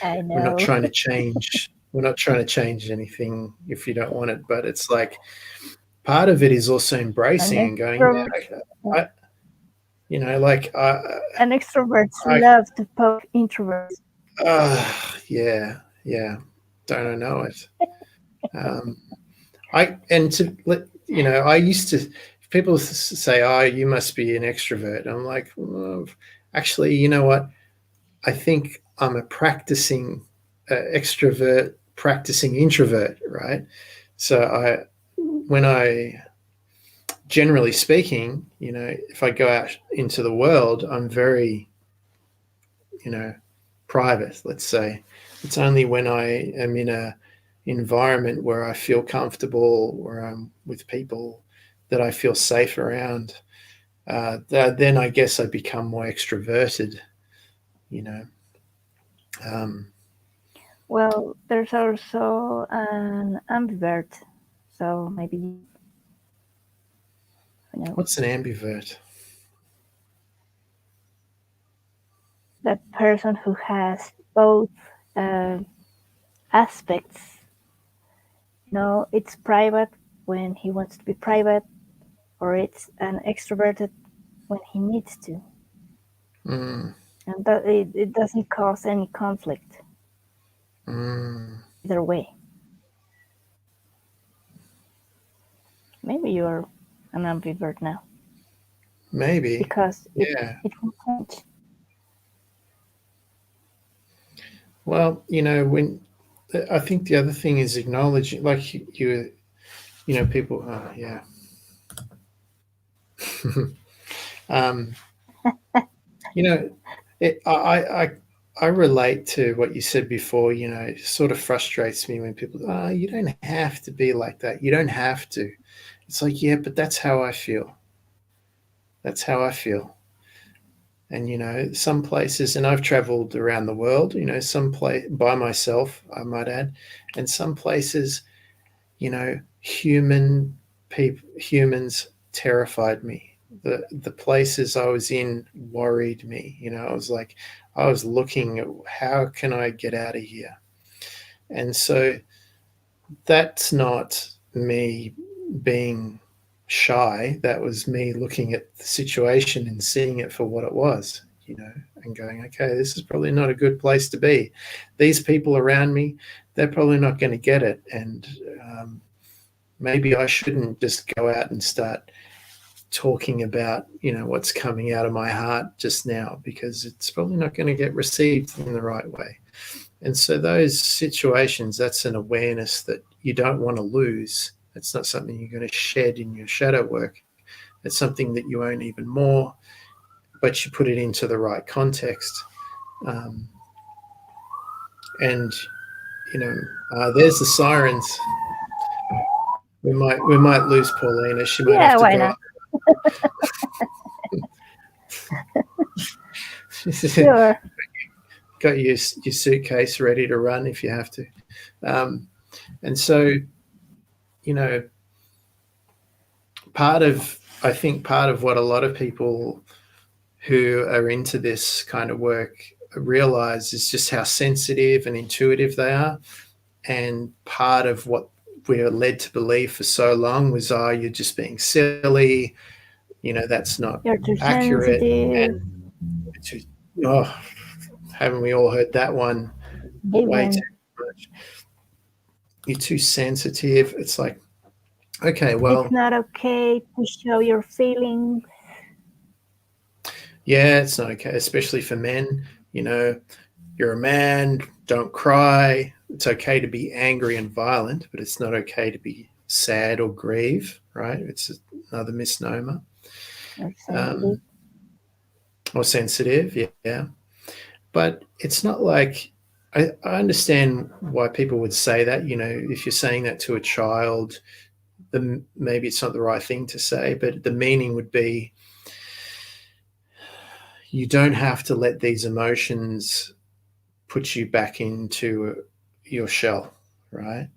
Speaker 2: I
Speaker 1: We're not
Speaker 2: know.
Speaker 1: trying to change. We're not trying to change anything if you don't want it. But it's like part of it is also
Speaker 2: An
Speaker 1: embracing and going,
Speaker 2: extrovert,
Speaker 1: yeah, I like
Speaker 2: and extroverts
Speaker 1: I,
Speaker 2: love to poke introverts.
Speaker 1: yeah, yeah, don't I know it? Um, I and to let I used to. People say, "Oh, you must be an extrovert." I'm like, well, actually, you know what? I think I'm a practicing extrovert, practicing introvert, right? So when I, generally speaking, if I go out into the world, I'm very, you know, private. Let's say it's only when I am in a environment where I feel comfortable, where I'm with people that I feel safe around. Then I guess I become more extroverted. You know. Um,
Speaker 2: Well, there's also an ambivert, so maybe who knows.
Speaker 1: what's an ambivert?
Speaker 2: that person who has both aspects. It's private when he wants to be private, or it's an extroverted when he needs to.
Speaker 1: Mm.
Speaker 2: And that it doesn't cause any conflict either way. Maybe you're an ambivert now.
Speaker 1: Maybe.
Speaker 2: Because it will change.
Speaker 1: Well, when I think the other thing is acknowledging, like people. Yeah. I relate to what you said before. It sort of frustrates me when people, you don't have to be like that. You don't have to. It's like, yeah, but that's how I feel. That's how I feel. And some places, and I've traveled around the world, some place by myself, I might add, and some places, humans terrified me. The places I was in worried me. I was looking at how can I get out of here. And so that's not me being shy. That was me looking at the situation and seeing it for what it was, and going, okay, this is probably not a good place to be. These people around me, they're probably not going to get it. And maybe I shouldn't just go out and start talking about, what's coming out of my heart just now, because it's probably not going to get received in the right way. And so those situations, that's an awareness that you don't want to lose. It's not something you're going to shed in your shadow work. It's something that you own even more, but you put it into the right context. And there's the sirens. We might lose Paulina. She might have to
Speaker 2: why
Speaker 1: drive.
Speaker 2: Sure.
Speaker 1: Got your suitcase ready to run if you have to. And so, I think part of what a lot of people who are into this kind of work realize is just how sensitive and intuitive they are. And part of what we're led to believe for so long was, you're just being silly, that's not
Speaker 2: You're too
Speaker 1: accurate.
Speaker 2: sensitive.
Speaker 1: And haven't we all heard that one? Way too much. You're too sensitive. It's like, okay, well,
Speaker 2: it's not okay to show your feelings.
Speaker 1: Yeah, it's not okay, especially for men. You're a man, don't cry. It's okay to be angry and violent, but it's not okay to be sad or grieve, right? It's another misnomer. Or sensitive, yeah. But it's not like, I understand why people would say that. If you're saying that to a child, then maybe it's not the right thing to say, but the meaning would be, you don't have to let these emotions put you back into your shell, right?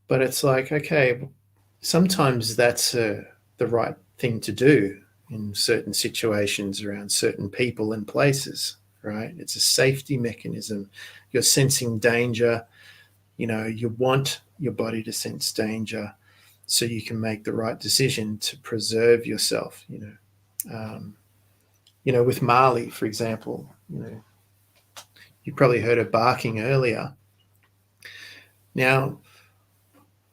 Speaker 1: But it's like, okay, sometimes that's the right thing to do in certain situations around certain people and places, right? It's a safety mechanism. You're sensing danger. You want your body to sense danger so you can make the right decision to preserve yourself. With Marley, for example, you probably heard her barking earlier. Now,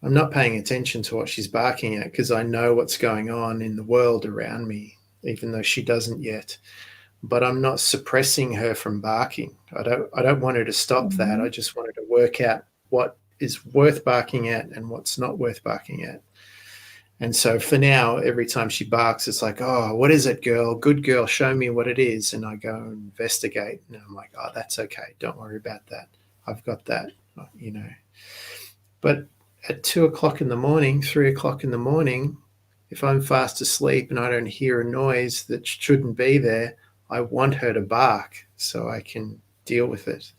Speaker 1: I'm not paying attention to what she's barking at because I know what's going on in the world around me, even though she doesn't yet. But I'm not suppressing her from barking. I don't want her to stop that. I just want her to work out what is worth barking at and what's not worth barking at. And so for now, every time she barks, it's like, oh, what is it, girl? Good girl, show me what it is. And I go and investigate. And I'm like, oh, that's okay. Don't worry about that. I've got that, But at 2 o'clock in the morning, 3 o'clock in the morning, if I'm fast asleep and I don't hear a noise that shouldn't be there, I want her to bark so I can deal with it,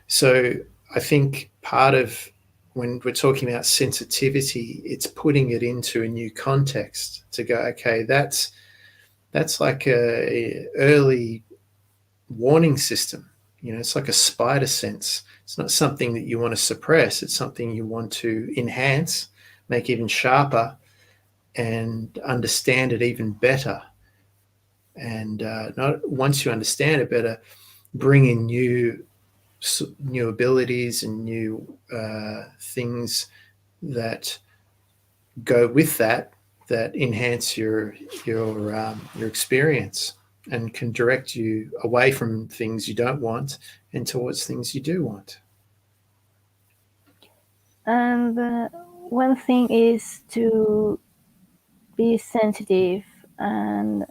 Speaker 1: So I think part of when we're talking about sensitivity, it's putting it into a new context to go, okay, that's that's like a early warning system. It's like a spider sense. It's not something that you want to suppress. It's something you want to enhance, make even sharper, and understand it even better. And not once you understand it better, bring in new abilities and new things that go with that enhance your experience and can direct you away from things you don't want and towards things you do want.
Speaker 2: And one thing is to be sensitive and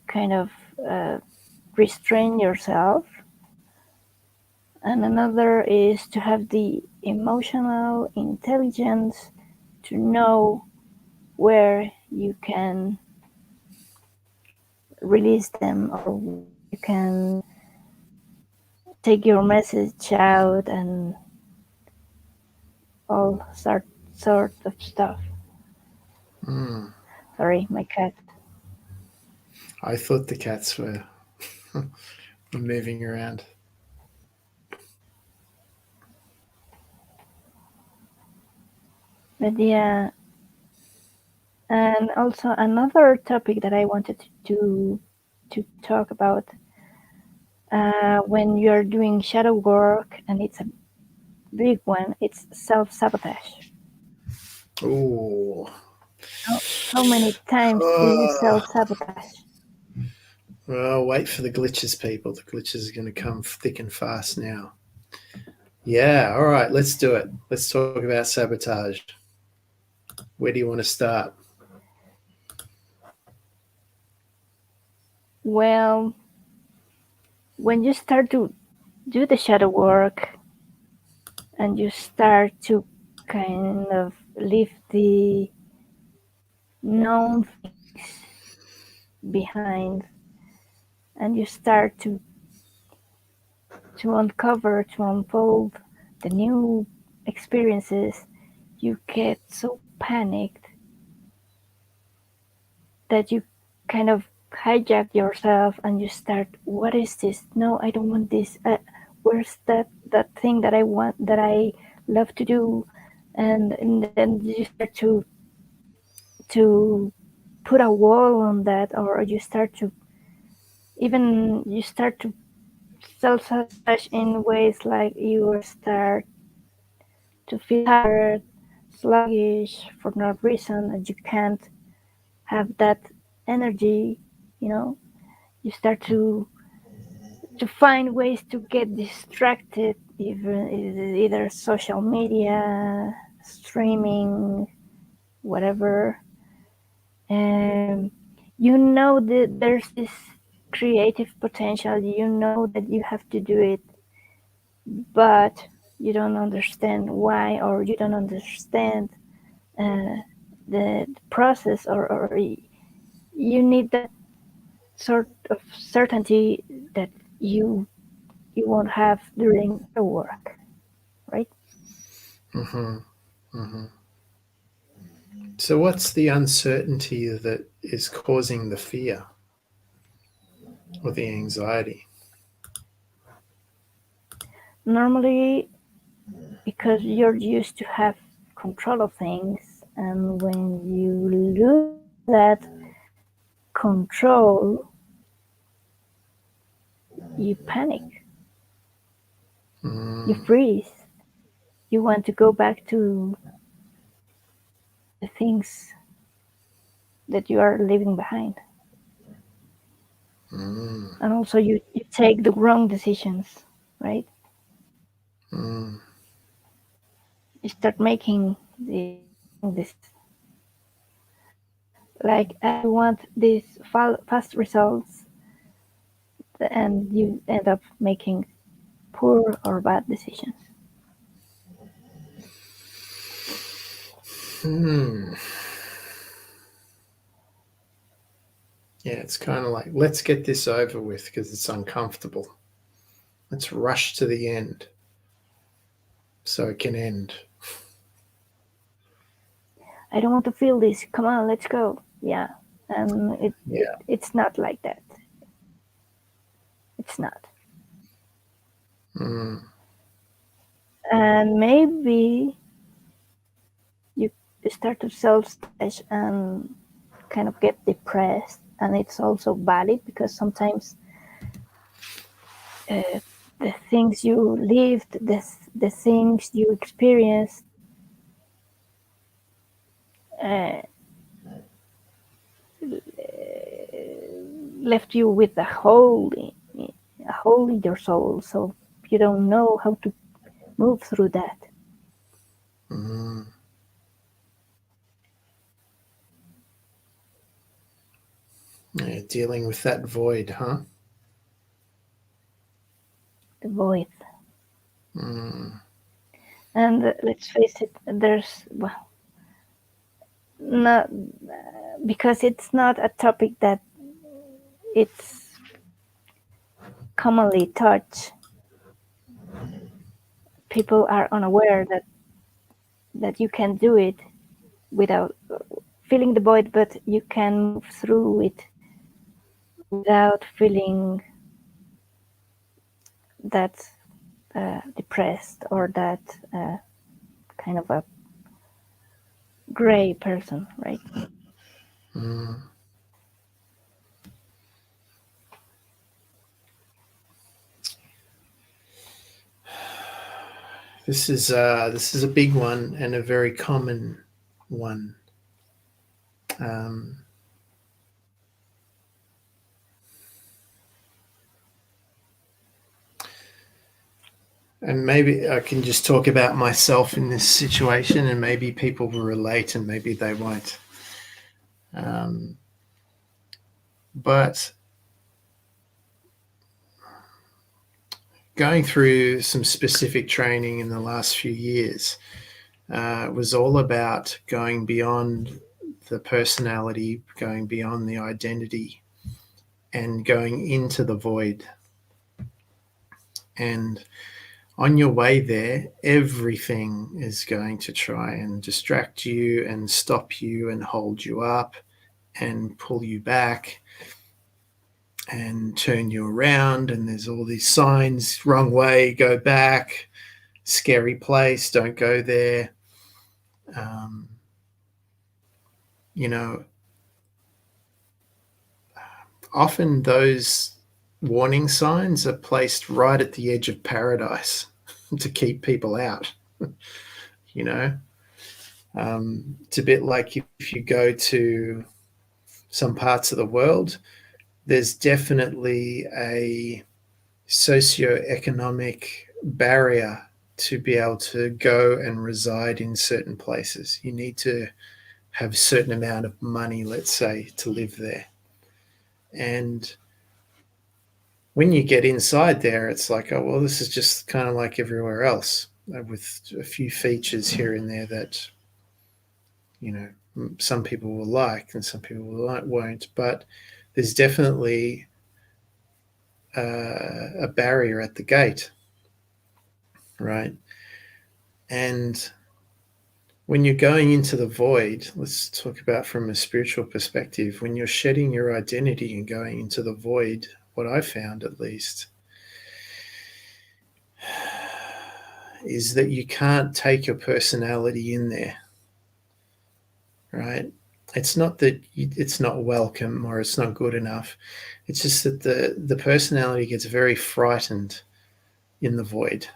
Speaker 2: kind of restrain yourself. And another is to have the emotional intelligence to know where you can release them or you can take your message out and all sort of stuff. Sorry, my cat.
Speaker 1: I thought the cats were moving around.
Speaker 2: But yeah, and also another topic that I wanted to talk about when you're doing shadow work, and it's a big one, it's self-sabotage.
Speaker 1: Ooh.
Speaker 2: How many times do you self-sabotage?
Speaker 1: Well, wait for the glitches, people. The glitches are going to come thick and fast now. Yeah, all right, let's do it. Let's talk about sabotage. Where do you want to start?
Speaker 2: Well, when you start to do the shadow work and you start to kind of leave the known things behind and you start to uncover, to unfold the new experiences, you get so panicked that you kind of hijack yourself and you start, what is this? No, I don't want this. Where's that thing that I want, that I love to do? And then you start to put a wall on that, or you start to self-sabotage in ways like you start to feel tired, sluggish for no reason, and you can't have that energy, you start to find ways to get distracted, either social media, streaming, whatever. And that there's this creative potential, that you have to do it, but you don't understand why, or you don't understand the process, or you need that sort of certainty that you won't have during the work, right?
Speaker 1: Mm-hmm. Mm-hmm. So, what's the uncertainty that is causing the fear or the anxiety?
Speaker 2: Normally, because you're used to have control of things, and when you lose that control, you panic, you freeze, you want to go back to the things that you are leaving behind. And also you take the wrong decisions, right? You start making the wrong decisions. Like, I want these fast results, and you end up making poor or bad decisions.
Speaker 1: Yeah, it's kind of like, let's get this over with because it's uncomfortable. Let's rush to the end so it can end.
Speaker 2: I don't want to feel this. Come on, let's go. Yeah, and it's not like that. It's not. And maybe you start to self-sabotage and kind of get depressed, and it's also valid because sometimes the things you lived, the things you experienced, left you with a hole in your soul, so you don't know how to move through that.
Speaker 1: Yeah, dealing with that void, huh?
Speaker 2: The void. And let's face it, there's not, because it's not a topic that it's commonly touched. People are unaware that you can do it without feeling the void, but you can move through it without feeling that depressed or that kind of a gray person, right?
Speaker 1: This is a big one and a very common one. And maybe I can just talk about myself in this situation, and maybe people will relate and maybe they won't. But going through some specific training in the last few years was all about going beyond the personality, going beyond the identity, and going into the void. And on your way there, everything is going to try and distract you and stop you and hold you up and pull you back and turn you around. And there's all these signs: wrong way, go back, scary place, don't go there. You know, often those warning signs are placed right at the edge of paradise to keep people out. You know, it's a bit like if you go to some parts of the world, there's definitely a socioeconomic barrier to be able to go and reside in certain places. You need to have a certain amount of money, let's say, to live there. And when you get inside there, it's like, oh, well, this is just kind of like everywhere else, with a few features here and there that, you know, some people will like and some people won't. But there's definitely a barrier at the gate, right? And when you're going into the void, let's talk about from a spiritual perspective, when you're shedding your identity and going into the void, what I found at least, is that you can't take your personality in there, right? It's not that it's not welcome or it's not good enough. It's just that the personality gets very frightened in the void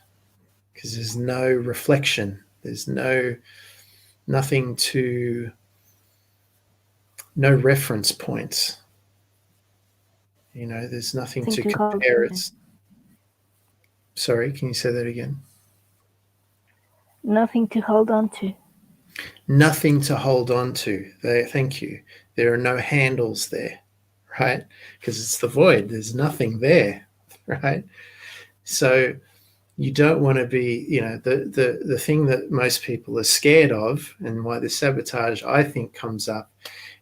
Speaker 1: because there's no reflection. There's nothing to, no reference points. You know, there's nothing to compare it. Sorry, can you say that again?
Speaker 2: Nothing to hold on to.
Speaker 1: Nothing to hold on to. Thank you. There are no handles there, right? Because it's the void. There's nothing there, right? So you don't want to be, you know, the thing that most people are scared of, and why the sabotage, I think, comes up,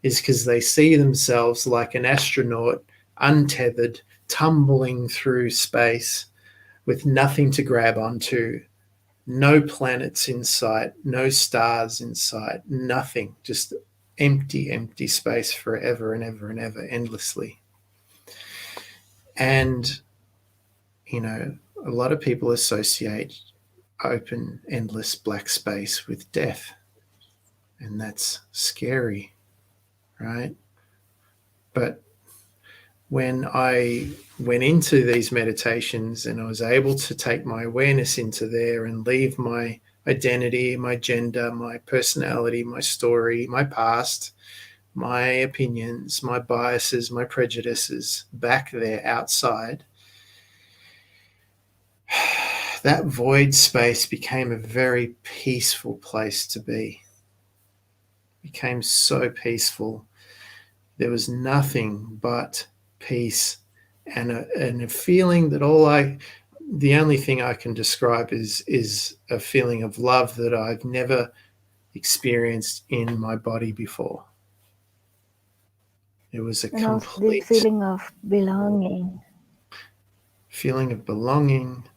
Speaker 1: is because they see themselves like an astronaut, untethered, tumbling through space with nothing to grab onto, no planets in sight, no stars in sight, nothing, just empty space forever and ever and ever, endlessly. And, you know, a lot of people associate open, endless black space with death. And that's scary, right? But when I went into these meditations and I was able to take my awareness into there and leave my identity, my gender, my personality, my story, my past, my opinions, my biases, my prejudices back there outside, that void space became a very peaceful place to be. It became so peaceful. There was nothing but peace and a feeling that the only thing I can describe is a feeling of love that I've never experienced in my body before. It was a
Speaker 2: And also
Speaker 1: complete
Speaker 2: this feeling of belonging.
Speaker 1: feeling of belonging,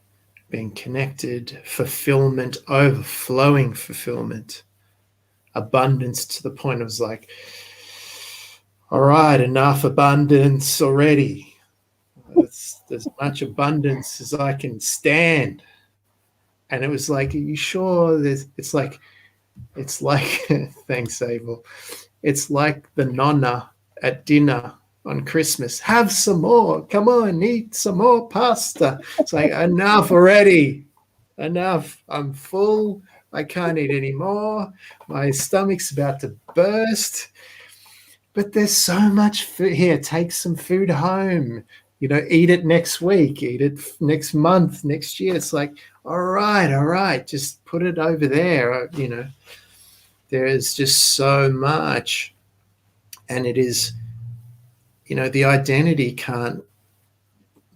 Speaker 1: being connected, fulfillment, overflowing fulfillment, abundance to the point of like, all right, enough abundance already. It's as much abundance as I can stand. And it was like, are you sure? It's like, thanks, Abel. It's like the nonna at dinner on Christmas. Have some more. Come on, eat some more pasta. It's like, enough already. Enough. I'm full. I can't eat anymore. My stomach's about to burst. But there's so much food here. Take some food home. You know, eat it next week, eat it next month, next year. It's like, all right, just put it over there. You know, there is just so much. And it is, you know, the identity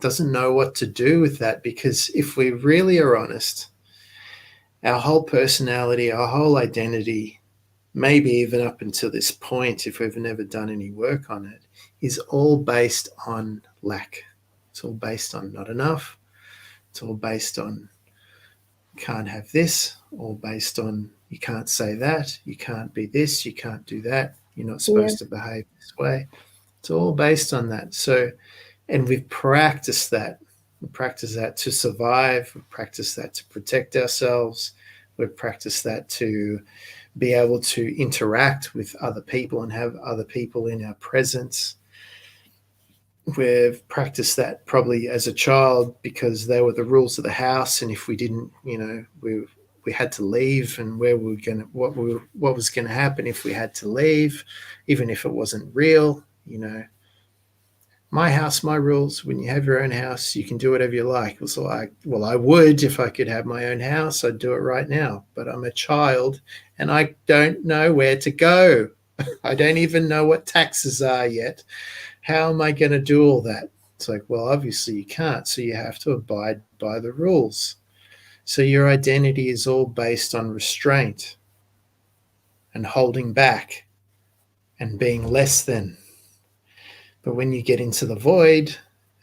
Speaker 1: doesn't know what to do with that, because if we really are honest, our whole personality, our whole identity, maybe even up until this point, if we've never done any work on it, is all based on lack. It's all based on not enough. It's all based on can't have this, all based on you can't say that, you can't be this, you can't do that, you're not supposed to behave this way. It's all based on that. So, and we've practiced that. We practice that to survive. We practice that to protect ourselves. We've practiced that to be able to interact with other people and have other people in our presence. We've practiced that probably as a child because they were the rules of the house, and if we didn't, you know, we had to leave, and where we were going to, what was going to happen if we had to leave, even if it wasn't real, you know. My house, my rules. When you have your own house, you can do whatever you like. So I would if I could have my own house. I'd do it right now. But I'm a child, and I don't know where to go. I don't even know what taxes are yet. How am I going to do all that? It's like, well, obviously you can't. So you have to abide by the rules. So your identity is all based on restraint and holding back and being less than. But when you get into the void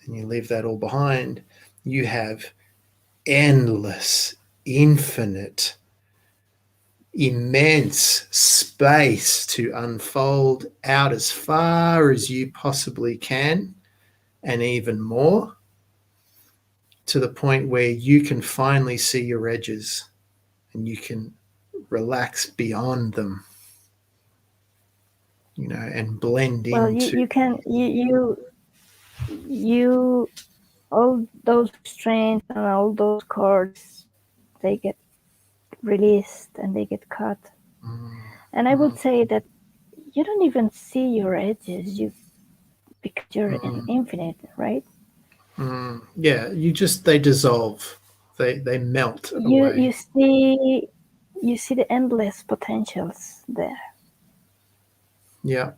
Speaker 1: and you leave that all behind, you have endless, infinite, immense space to unfold out as far as you possibly can, and even more, to the point where you can finally see your edges and you can relax beyond them, you know, and blend into.
Speaker 2: You can you all those restraints and all those cords, they get released and they get cut. And I would say that you don't even see your edges, because you're infinite, right?
Speaker 1: Yeah, they dissolve, they melt away.
Speaker 2: You see the endless potentials there.
Speaker 1: Yeah,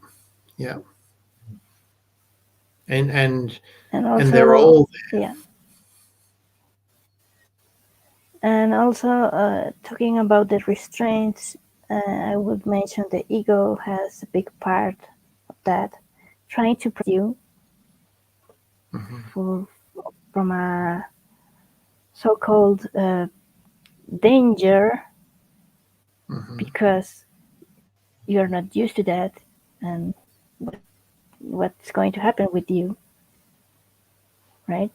Speaker 1: and
Speaker 2: also,
Speaker 1: they're all there.
Speaker 2: Yeah. And also, talking about the restraints, I would mention the ego has a big part of that, trying to protect you from a so-called danger, because you're not used to that, and what's going to happen with you, right?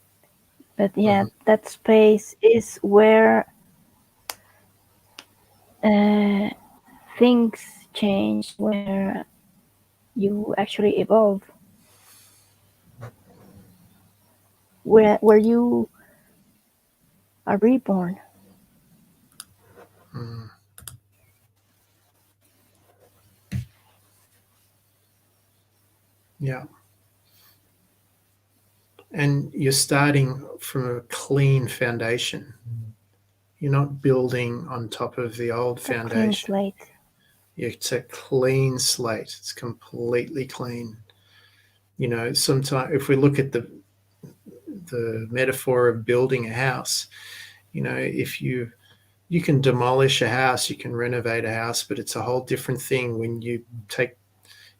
Speaker 2: But yeah, that space is where things change, where you actually evolve, where you are reborn.
Speaker 1: Yeah. And you're starting from a clean foundation. You're not building on top of the old
Speaker 2: A clean
Speaker 1: foundation.
Speaker 2: slate.
Speaker 1: It's a clean slate. It's completely clean. Sometimes if we look at the metaphor of building a house, if you can demolish a house, you can renovate a house, but it's a whole different thing when you take,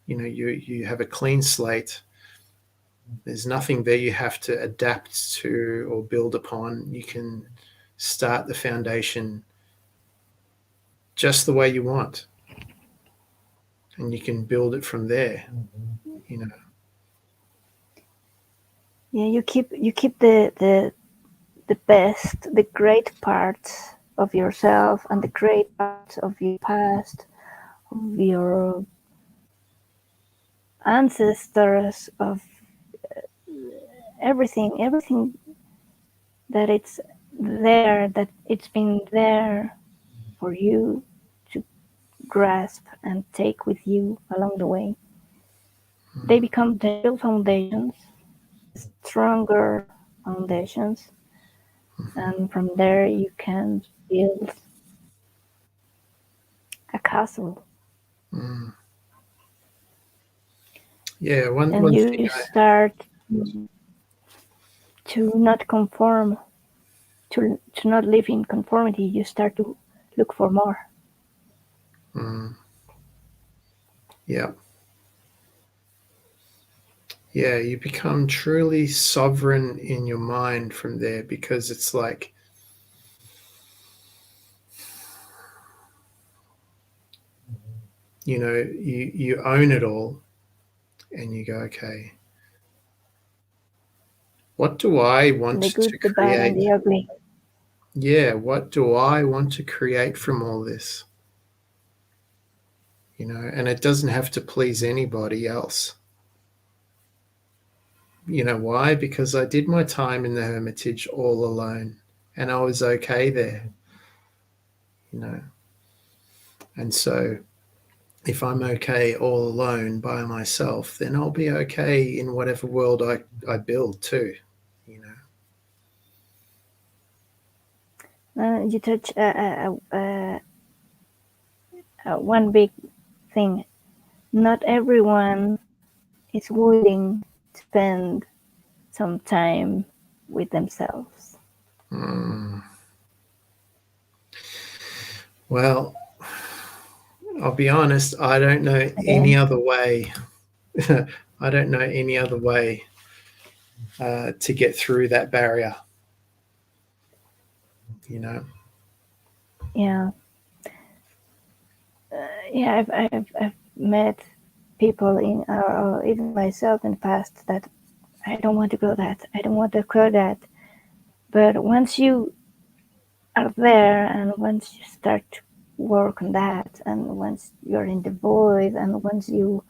Speaker 1: you have a clean slate. There's nothing there you have to adapt to or build upon. You can start the foundation just the way you want, and you can build it from there.
Speaker 2: Yeah, you keep the best, the great parts of yourself and the great parts of your past, of your ancestors, of everything that it's there, that it's been there for you to grasp and take with you along the way. They become the real foundations, stronger foundations, and from there you can build a castle.
Speaker 1: Yeah, one
Speaker 2: And you
Speaker 1: thing
Speaker 2: start to not conform, to not live in conformity. You start to look for more.
Speaker 1: Yeah. Yeah, you become truly sovereign in your mind from there, because it's like, you own it all, and you go, okay, what do I want
Speaker 2: The
Speaker 1: to
Speaker 2: good, the bad, and
Speaker 1: create?
Speaker 2: the ugly.
Speaker 1: Yeah, what do I want to create from all this? And it doesn't have to please anybody else. You know why? Because I did my time in the Hermitage all alone, and I was okay there. And so if I'm okay all alone by myself, then I'll be okay in whatever world I build too.
Speaker 2: You touch one big thing. Not everyone is willing to spend some time with themselves.
Speaker 1: Well, I'll be honest, I don't know any
Speaker 2: Again,
Speaker 1: other way. I don't know any other way to get through that barrier.
Speaker 2: yeah, yeah. I've met people in, even myself in the past, that I don't want to go that. I don't want to go that. But once you are there, and once you start to work on that, and once you're in the void, and once you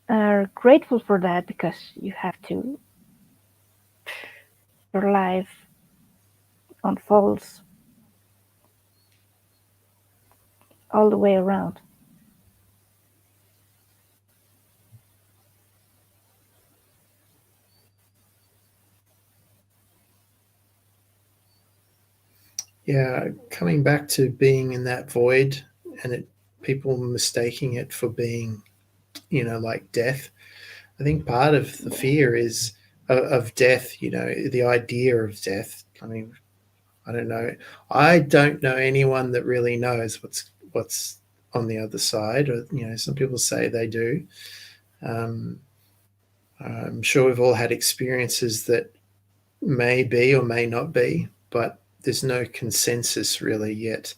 Speaker 2: are grateful for that, because you have to, your life unfolds all the way around.
Speaker 1: Yeah, coming back to being in that void, and people mistaking it for being, like death. I think part of the fear is of death. The idea of death. I mean, I don't know. I don't know anyone that really knows what's on the other side. Or some people say they do. Um, I'm sure we've all had experiences that may be or may not be, but there's no consensus really yet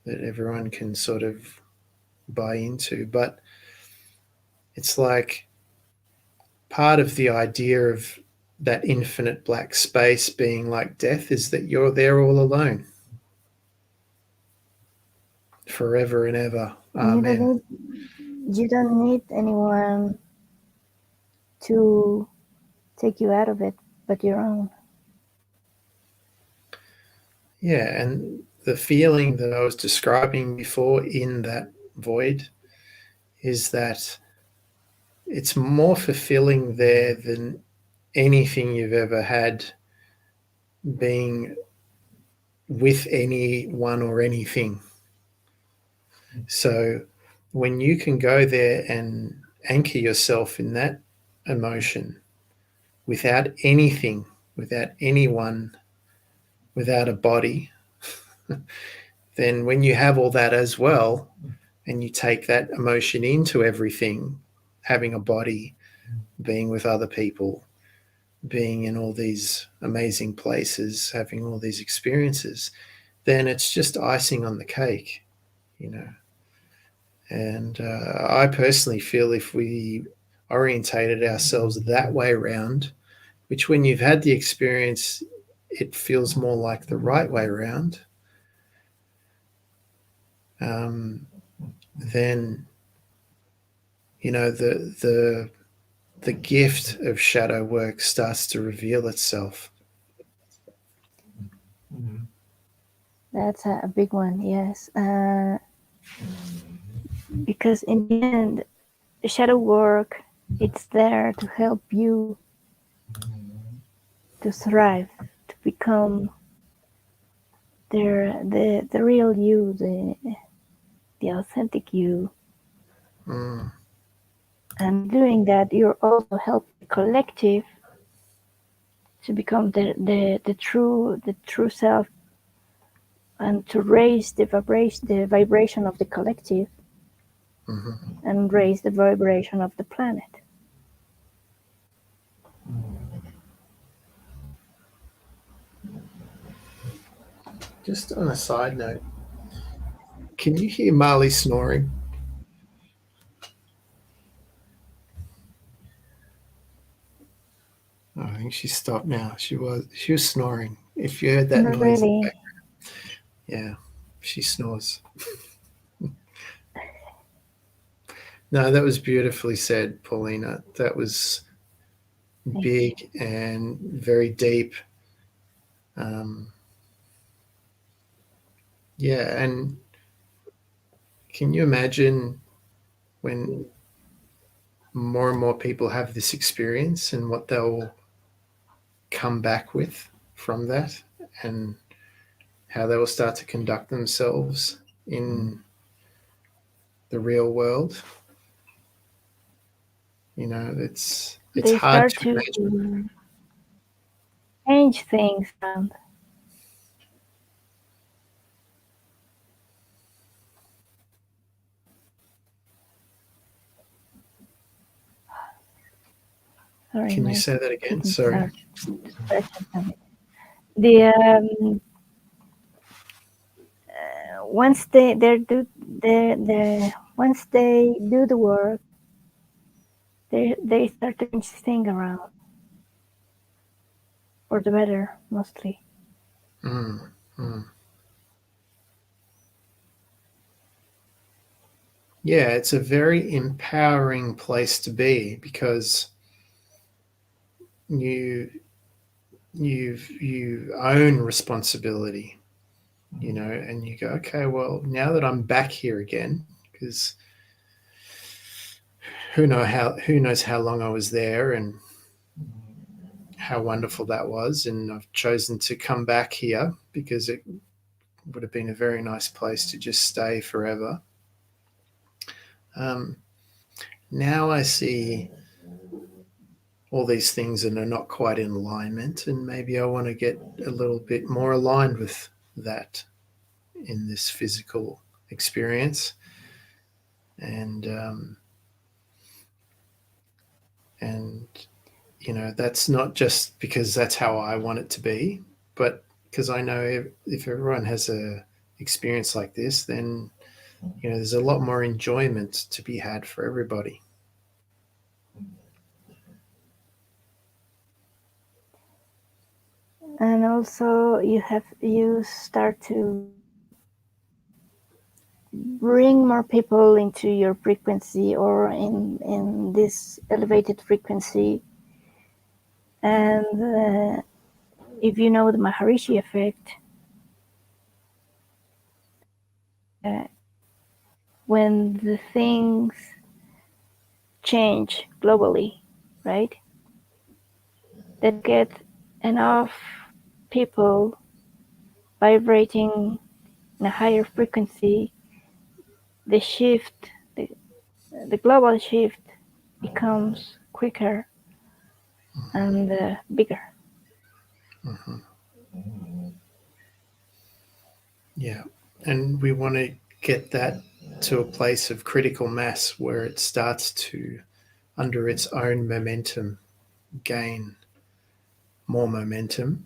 Speaker 1: that everyone can sort of buy into. But it's like part of the idea of that infinite black space being like death is that you're there all alone forever and ever. Amen.
Speaker 2: You don't need anyone to take you out of it but your own.
Speaker 1: Yeah, and the feeling that I was describing before in that void is that it's more fulfilling there than anything you've ever had being with anyone or anything. So when you can go there and anchor yourself in that emotion without anything, without anyone, without a body, then when you have all that as well, and you take that emotion into everything, having a body, being with other people, being in all these amazing places, having all these experiences, then it's just icing on the cake, you know. And I personally feel if we orientated ourselves that way around, which when you've had the experience, it feels more like the right way around, then you know the gift of shadow work starts to reveal itself.
Speaker 2: That's a big one, yes. Because in the end, the shadow work, it's there to help you to thrive, to become the real you, the authentic you. And doing that, you're also helping the collective to become the true self, and to raise the vibration of the collective, and raise the vibration of the planet.
Speaker 1: Just on a side note, can you hear Marley snoring? Oh, I think she stopped now. She was snoring. If you heard that
Speaker 2: Not
Speaker 1: noise,
Speaker 2: really.
Speaker 1: yeah, she snores. No, that was beautifully said, Paulina. That was big and very deep. Yeah, and can you imagine when more and more people have this experience and what they'll come back with from that, and how they will start to conduct themselves in the real world? You know, it's
Speaker 2: They
Speaker 1: hard
Speaker 2: start
Speaker 1: to
Speaker 2: to
Speaker 1: imagine.
Speaker 2: change things around. Sorry,
Speaker 1: Can you say that again? Sorry.
Speaker 2: The once they do once they do the work, they start to change things around for the better, mostly.
Speaker 1: Yeah, it's a very empowering place to be, because you own responsibility, you know, and you go, okay, well, now that I'm back here again, because who knows how long I was there and how wonderful that was, and I've chosen to come back here because it would have been a very nice place to just stay forever. Now I see all these things and are not quite in alignment, and maybe I want to get a little bit more aligned with that in this physical experience, and you know, that's not just because that's how I want it to be, but because I know if everyone has a experience like this, then there's a lot more enjoyment to be had for everybody.
Speaker 2: And also you start to bring more people into your frequency, or in this elevated frequency. And if you know the Maharishi effect, when the things change globally, right? That get enough people vibrating in a higher frequency, the shift, the global shift becomes quicker and bigger.
Speaker 1: Mm-hmm. Yeah, and we want to get that to a place of critical mass where it starts to, under its own momentum, gain more momentum,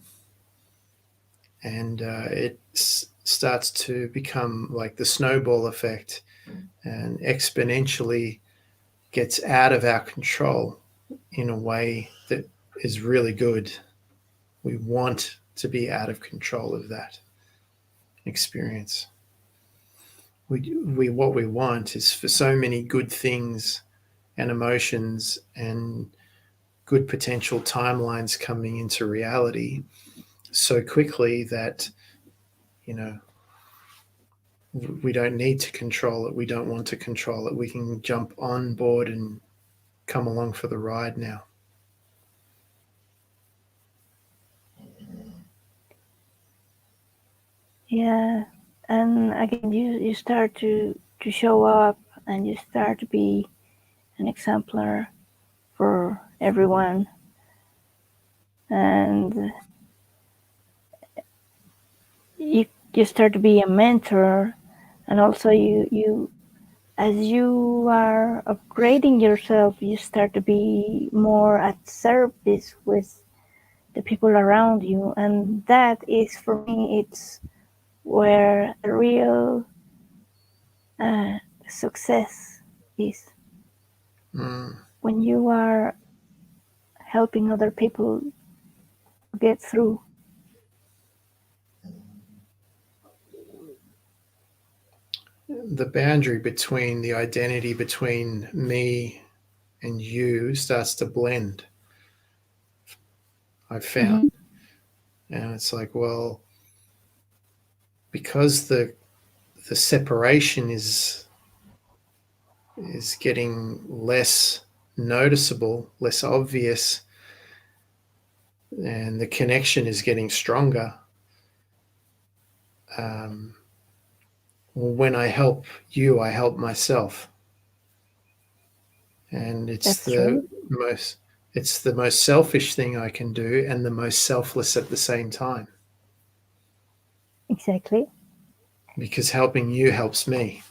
Speaker 1: and it starts to become like the snowball effect and exponentially gets out of our control in a way that is really good. We want to be out of control of that experience. What we want is for so many good things and emotions and good potential timelines coming into reality so quickly that you know we don't need to control it. We don't want to control it. We can jump on board and come along for the ride now.
Speaker 2: Yeah, and again, you start to show up, and you start to be an exemplar for everyone, and you start to be a mentor, and also you as you are upgrading yourself, you start to be more at service with the people around you, and that is, for me, it's where the real success is. When you are helping other people get through.
Speaker 1: The boundary between the identity between me and you starts to blend, I've found. And it's like, well, because the separation is getting less noticeable, less obvious, and the connection is getting stronger. When I help you, I help myself, and
Speaker 2: That's true.
Speaker 1: it's the most selfish thing I can do, and the most selfless at the same time.
Speaker 2: Exactly.
Speaker 1: Because helping you helps me.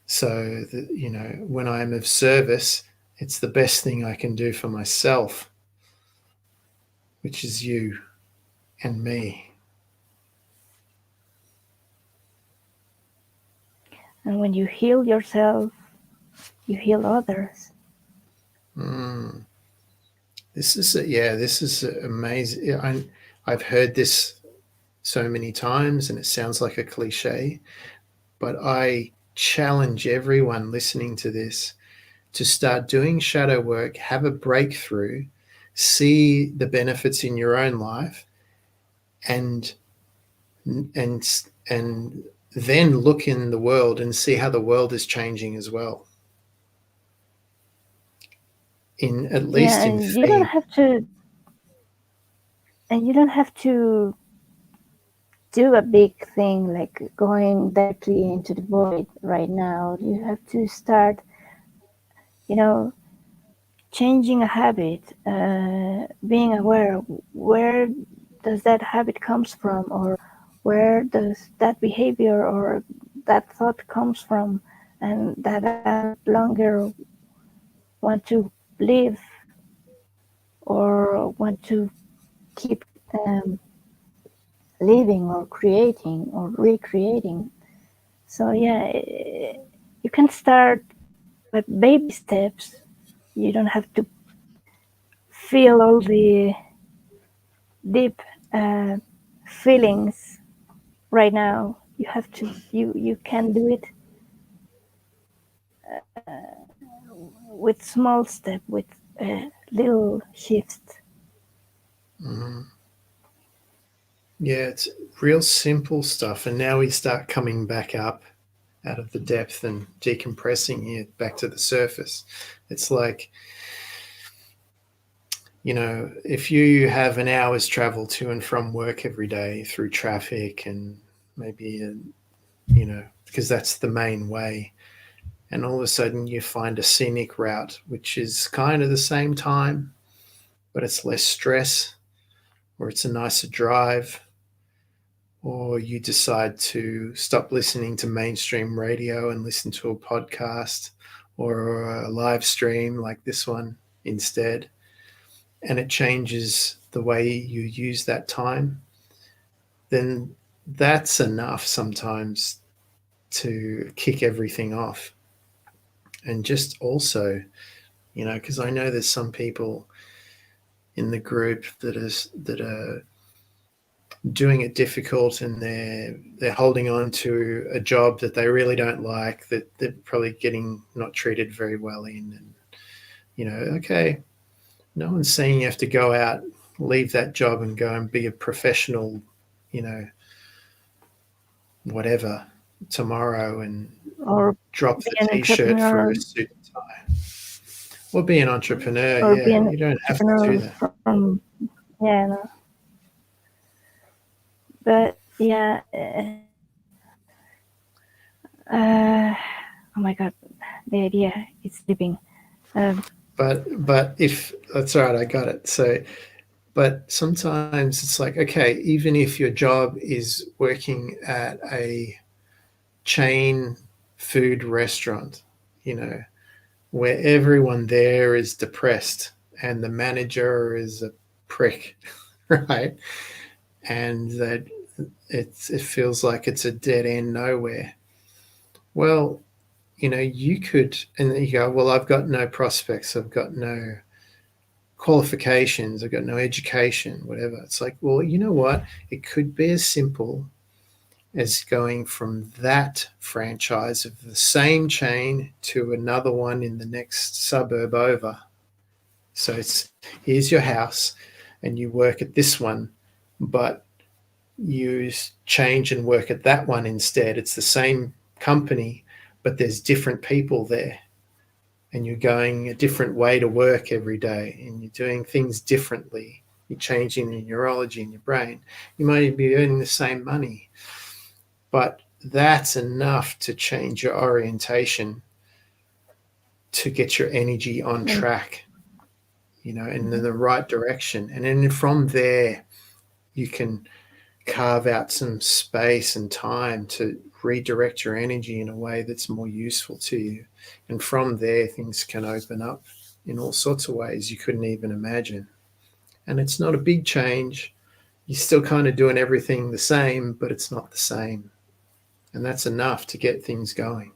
Speaker 1: So when I'm of service, it's the best thing I can do for myself, which is you and me.
Speaker 2: And when you heal yourself, you heal others.
Speaker 1: This is amazing. I've heard this so many times, and it sounds like a cliche, but I challenge everyone listening to this to start doing shadow work, have a breakthrough, see the benefits in your own life, and then look in the world and see how the world is changing as well. At least in
Speaker 2: and
Speaker 1: theme.
Speaker 2: you don't have to do a big thing like going directly into the void right now. You have to start, changing a habit, being aware where does that habit comes from, or where does that behavior or that thought comes from, and that I no longer want to live or want to keep living or creating or recreating. So yeah, you can start with baby steps. You don't have to feel all the deep feelings right now. You have to. You can do it with small step, with little shifts.
Speaker 1: Yeah, it's real simple stuff. And now we start coming back up out of the depth and decompressing it back to the surface. It's like, if you have an hour's travel to and from work every day through traffic and maybe, because that's the main way, and all of a sudden you find a scenic route, which is kind of the same time, but it's less stress, or it's a nicer drive, or you decide to stop listening to mainstream radio and listen to a podcast or a live stream like this one instead, and it changes the way you use that time, then that's enough sometimes to kick everything off. And just also, because I know there's some people in the group that are doing it difficult, and they're holding on to a job that they really don't like, that they're probably getting not treated very well in. And okay, no one's saying you have to go out, leave that job and go and be a professional, whatever, tomorrow, and
Speaker 2: Or
Speaker 1: drop
Speaker 2: be
Speaker 1: the
Speaker 2: an
Speaker 1: t-shirt for
Speaker 2: entrepreneur,
Speaker 1: a suit and tie. Or be an entrepreneur.
Speaker 2: or
Speaker 1: Yeah,
Speaker 2: be an
Speaker 1: you don't have to do
Speaker 2: entrepreneur
Speaker 1: that.
Speaker 2: from, yeah, no. But yeah, oh my god, the idea is sleeping.
Speaker 1: But if that's all right, I got it. So, but sometimes it's like, okay, even if your job is working at a chain food restaurant, where everyone there is depressed and the manager is a prick, right? And that it feels like it's a dead end nowhere. Well, you could, and then you go, well, I've got no prospects, I've got no qualifications, I've got no education, whatever. It's like, well, you know what? It could be as simple as going from that franchise of the same chain to another one in the next suburb over. So here's your house, and you work at this one, but you change and work at that one instead. It's the same company, but there's different people there, and you're going a different way to work every day, and you're doing things differently. You're changing the neurology in your brain. You might be earning the same money, but that's enough to change your orientation, to get your energy on track, in the right direction. And then from there, you can carve out some space and time to redirect your energy in a way that's more useful to you. And from there, things can open up in all sorts of ways you couldn't even imagine. And it's not a big change. You're still kind of doing everything the same, but it's not the same. And that's enough to get things going.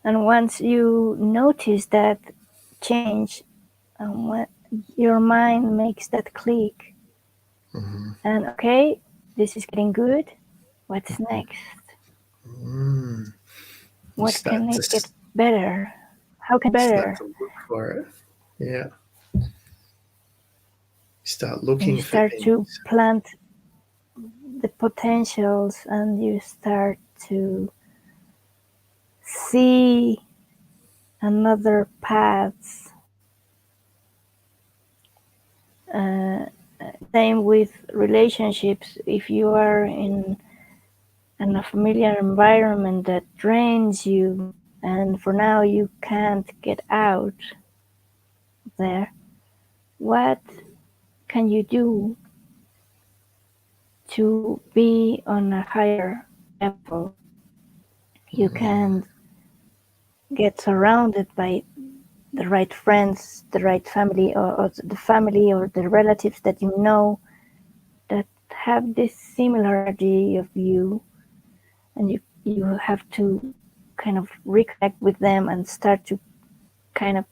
Speaker 2: And once you notice that change, your mind makes that click, and okay, this is getting good. What's next? What can it get better? How can better?
Speaker 1: Start to look for it. Yeah. You start looking
Speaker 2: and you
Speaker 1: for
Speaker 2: start
Speaker 1: things.
Speaker 2: to plant the potentials, and you start to see another paths. Same with relationships. If you are in a familiar environment that drains you, and for now you can't get out there, what can you do to be on a higher level? You can get surrounded by the right friends, the right family, or the family or the relatives that you know have this similar energy of you, and you have to kind of reconnect with them and start to kind of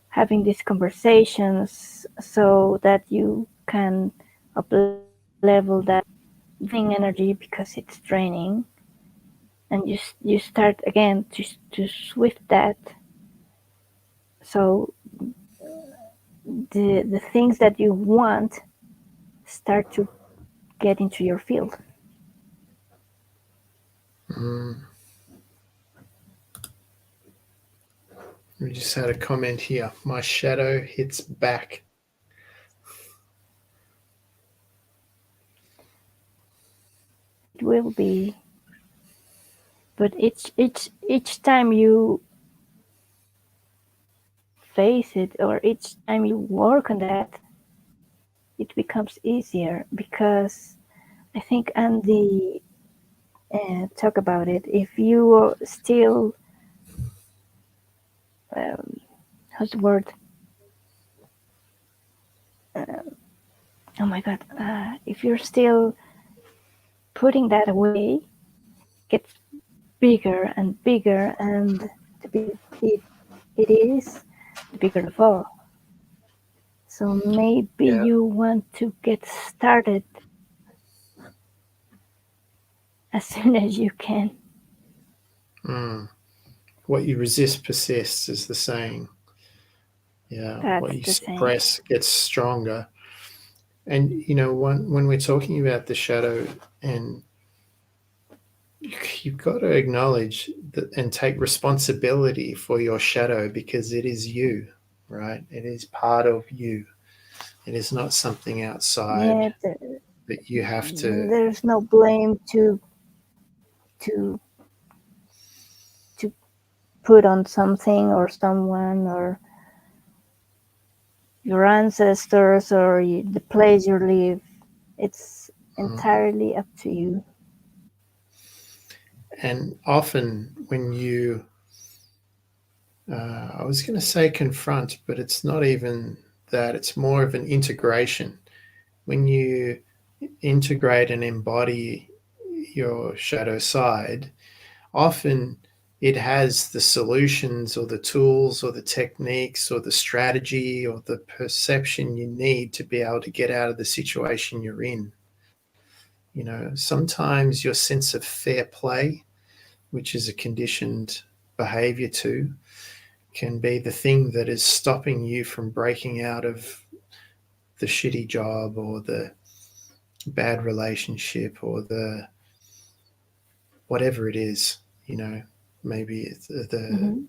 Speaker 2: having these conversations so that you can up level that draining energy because it's draining, and you start again to swift that, so the things that you want start to get into your field.
Speaker 1: We just had a comment here. My shadow hits back.
Speaker 2: It will be, but each time you face it, or each time you work on that, it becomes easier, because I think Andy talk about it. If you are still how's the word? Oh my God! If you're still putting that away, it gets bigger and bigger, and the bigger it is, the bigger the fall. So maybe you want to get started as soon as you can.
Speaker 1: What you resist persists is the saying. Yeah,
Speaker 2: That's
Speaker 1: what you
Speaker 2: the same.
Speaker 1: suppress gets stronger. And when we're talking about the shadow, and you've got to acknowledge that and take responsibility for your shadow, because it is you, right? It is part of you. It is not something outside that you have to.
Speaker 2: There's no blame to to put on something or someone or your ancestors or the place you live. It's entirely up to you.
Speaker 1: And often when you, I was going to say confront, but it's not even that. It's more of an integration. When you integrate and embody your shadow side, often it has the solutions or the tools or the techniques or the strategy or the perception you need to be able to get out of the situation you're in. Sometimes your sense of fair play, which is a conditioned behavior too, can be the thing that is stopping you from breaking out of the shitty job or the bad relationship or the whatever it is. Maybe it's the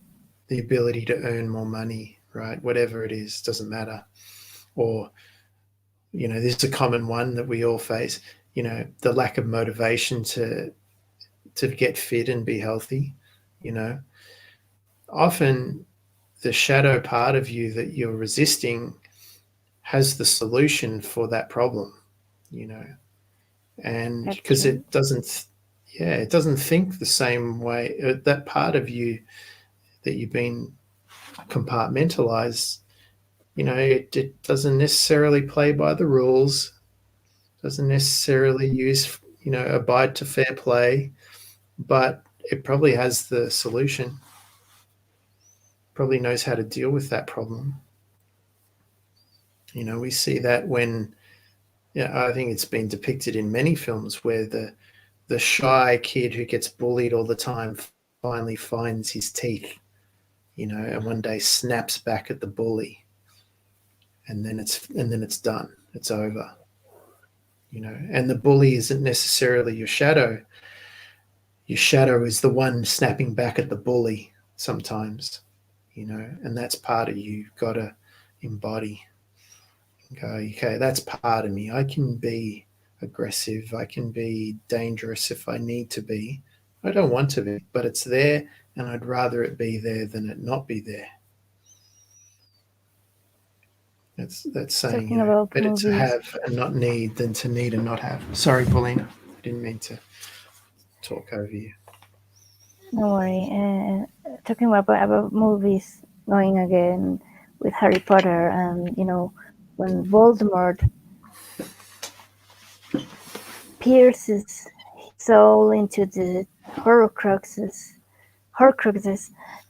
Speaker 1: ability to earn more money, right? Whatever it is, doesn't matter. Or this is a common one that we all face. The lack of motivation to get fit and be healthy. Often the shadow part of you that you're resisting has the solution for that problem. And because it doesn't think the same way. That part of you that you've been compartmentalized, it doesn't necessarily play by the rules, doesn't necessarily abide to fair play, but it probably has the solution, probably knows how to deal with that problem. We see that when, I think it's been depicted in many films where the shy kid who gets bullied all the time finally finds his teeth, and one day snaps back at the bully, and then it's done. It's over. And the bully isn't necessarily your shadow. Your shadow is the one snapping back at the bully sometimes, and that's part of you. You've got to embody and go, okay, that's part of me. I can be aggressive. I can be dangerous if I need to be. I don't want to be, but it's there, and I'd rather it be there than it not be there. That's saying, better to have and not need than to need and not have. Sorry, Paulina, I didn't mean to talk over you.
Speaker 2: No worry. Talking about movies, going again with Harry Potter, and when Voldemort pierces his soul into the Horcruxes,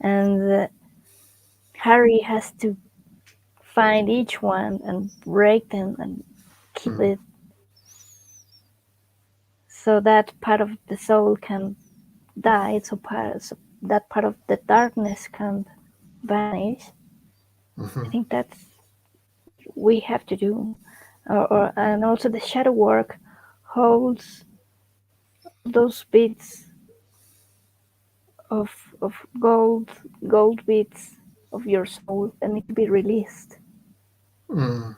Speaker 2: and Harry has to find each one and break them and kill it, so that part of the soul can die, so that part of the darkness can vanish. I think that's what we have to do. And also the shadow work holds those bits of gold bits of your soul that need to be released. And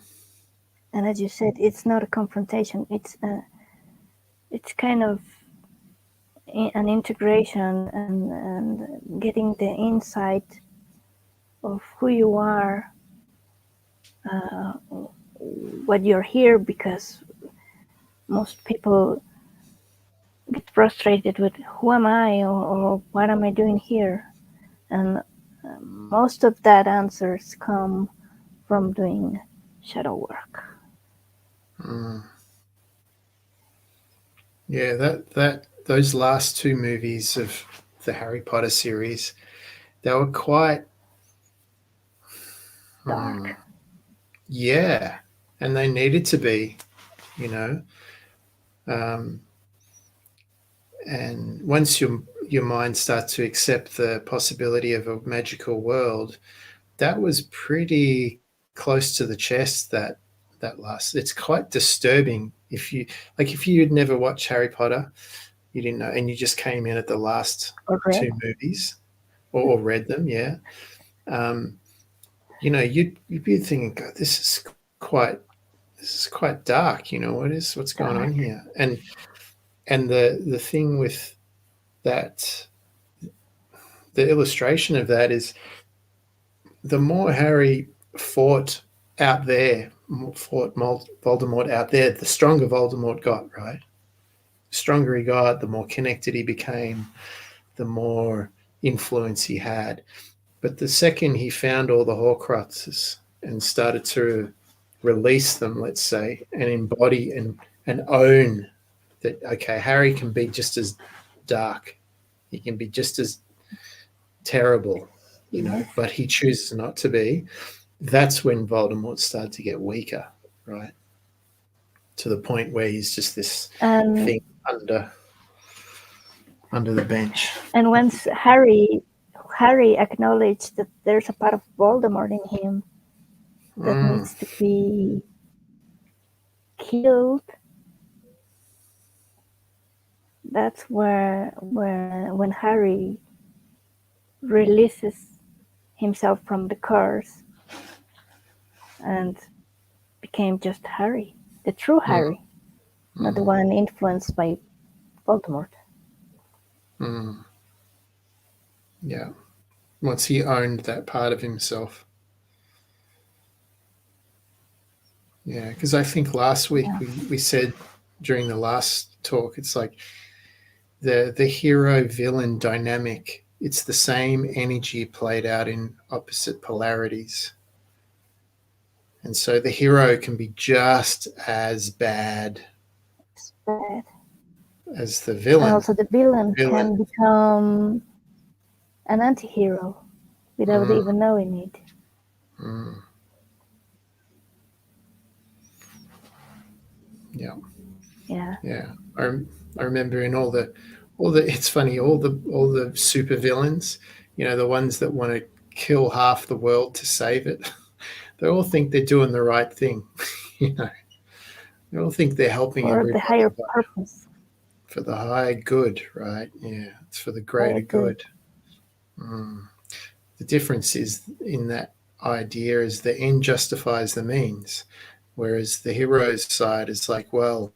Speaker 2: as you said, it's not a confrontation. It's kind of an integration and getting the insight of who you are, what you're here, because most people get frustrated with who am I, or what am I doing here, and most of that answers come from doing shadow work.
Speaker 1: Yeah, those last two movies of the Harry Potter series, they were quite
Speaker 2: Dark.
Speaker 1: Yeah, and they needed to be, you know. And once your mind starts to accept the possibility of a magical world, that was pretty close to the chest. That last, it's quite disturbing. If you had never watched Harry Potter, you didn't know, and you just came in at the last two movies or read them, yeah. You'd be thinking, God, this is quite dark. What's going on here? And the thing with that, the illustration of that is, the more Harry fought out there, fought Voldemort out there, the stronger Voldemort got, right? The stronger he got, the more connected he became, the more influence he had. But the second he found all the Horcruxes and started to release them, let's say, and embody and own that, okay, Harry can be just as dark, he can be just as terrible, but he chooses not to be. That's when Voldemort started to get weaker, right? To the point where he's just this thing under the bench.
Speaker 2: And once Harry acknowledged that there's a part of Voldemort in him that needs to be killed, that's where when Harry releases himself from the curse and became just Harry, the true Harry, not the one influenced by Voldemort.
Speaker 1: Yeah. Once he owned that part of himself. Yeah, because I think last week we said during the last talk, it's like the hero villain dynamic, it's the same energy played out in opposite polarities. And so the hero can be just as bad as the villain.
Speaker 2: And also the villain can become an anti-hero without even knowing it.
Speaker 1: Yeah. I remember in all the it's funny, all the super villains, the ones that want to kill half the world to save it, they all think they're doing the right thing. They all think they're helping
Speaker 2: for the higher purpose,
Speaker 1: for the higher good, right? Yeah, it's for the greater good. The difference is in that idea is the end justifies the means, whereas the hero's side is like, well,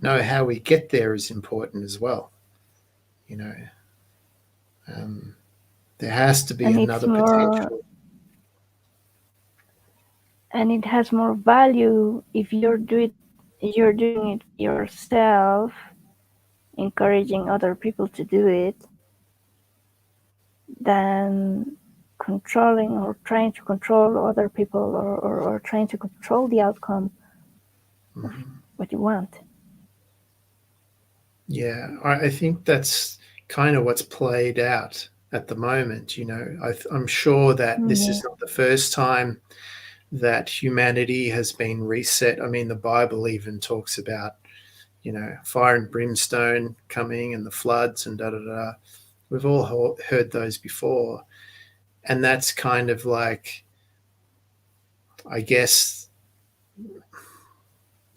Speaker 1: no, how we get there is important as well. There has to be another potential.
Speaker 2: And it has more value if you're doing it yourself, encouraging other people to do it, than controlling or trying to control other people or trying to control the outcome of what you want.
Speaker 1: Yeah, I think that's kind of what's played out at the moment. I'm sure that this
Speaker 2: Yeah.
Speaker 1: is not the first time that humanity has been reset. I mean, the Bible even talks about, fire and brimstone coming and the floods and da da da. We've all heard those before. And that's kind of like, I guess,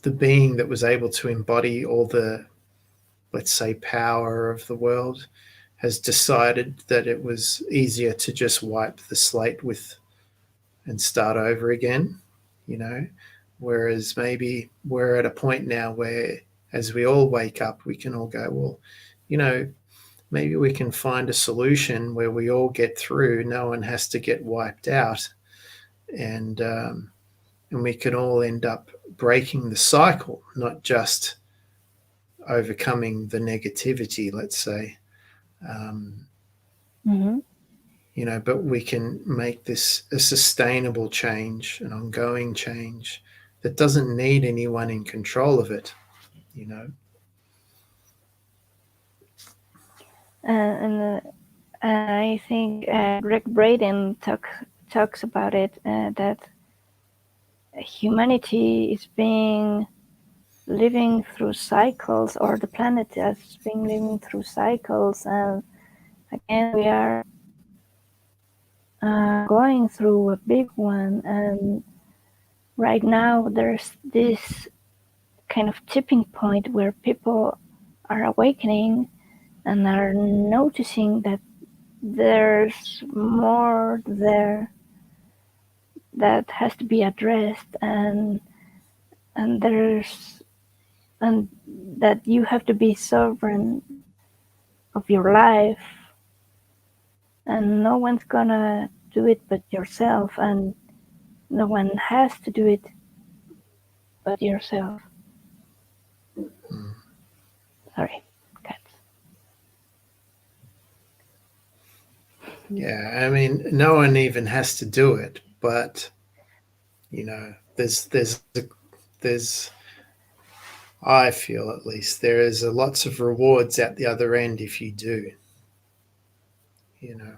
Speaker 1: the being that was able to embody all the, let's say, power of the world has decided that it was easier to just wipe the slate with and start over again, you know. Whereas maybe we're at a point now where, as we all wake up, we can all go, well, you know, maybe we can find a solution where we all get through. No one has to get wiped out, and we can all end up breaking the cycle, not just overcoming the negativity, let's say. Um,
Speaker 2: Mm-hmm.
Speaker 1: but we can make this a sustainable change, an ongoing change that doesn't need anyone in control of it, you know.
Speaker 2: And I think Greg Braden talks about it, that humanity is being living through cycles, or the planet has been living through cycles, and again we are going through a big one. And right now there's this kind of tipping point where people are awakening and are noticing that there's more there that has to be addressed, and there's and that you have to be sovereign of your life, and no one's gonna do it but yourself, and no one has to do it but yourself.
Speaker 1: Mm.
Speaker 2: Sorry, cats.
Speaker 1: Yeah, I mean, no one even has to do it, but there's I feel, at least, there is lots of rewards at the other end if you do, you know.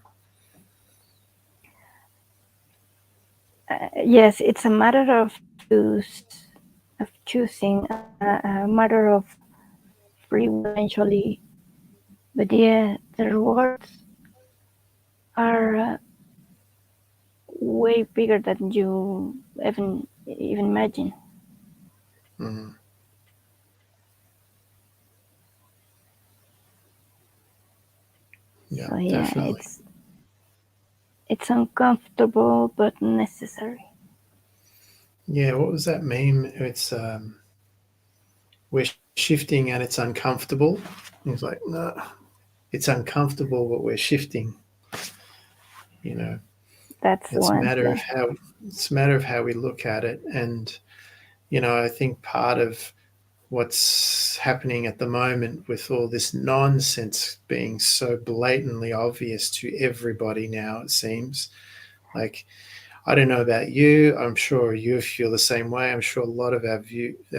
Speaker 2: Yes, it's a matter of choosing, a matter of free will eventually. But yeah, the rewards are way bigger than you even imagine.
Speaker 1: Mm. Yeah,
Speaker 2: So yeah,
Speaker 1: definitely.
Speaker 2: it's uncomfortable but necessary.
Speaker 1: Yeah, what was that meme? It's we're shifting and it's uncomfortable. He's like, no, it's uncomfortable, but we're shifting. You know,
Speaker 2: That's
Speaker 1: it's a
Speaker 2: one.
Speaker 1: matter
Speaker 2: Yeah.
Speaker 1: of how we look at it, and I think part of what's happening at the moment with all this nonsense being so blatantly obvious to everybody now, it seems like, I don't know about you. I'm sure you feel the same way. I'm sure a lot of our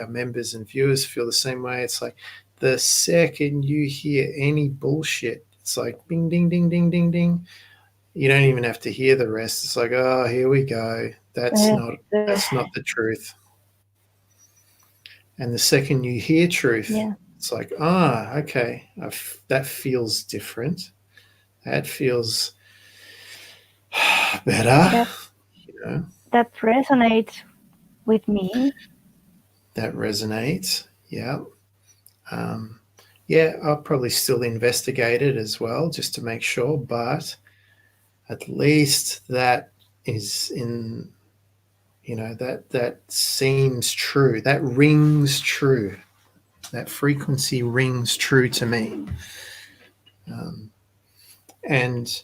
Speaker 1: members and viewers feel the same way. It's like the second you hear any bullshit, it's like bing, ding, ding, ding, ding, ding. You don't even have to hear the rest. It's like, oh, here we go. That's
Speaker 2: Uh,
Speaker 1: not
Speaker 2: uh,
Speaker 1: that's not the truth. And the second you hear truth,
Speaker 2: yeah.
Speaker 1: it's like, okay, that feels different. That feels better.
Speaker 2: That
Speaker 1: You know,
Speaker 2: that resonates with me.
Speaker 1: that resonates. Yeah. Um, yeah, I'll probably still investigate it as well, just to make sure. But at least that is in, that seems true. That rings true. That frequency rings true to me. Um, and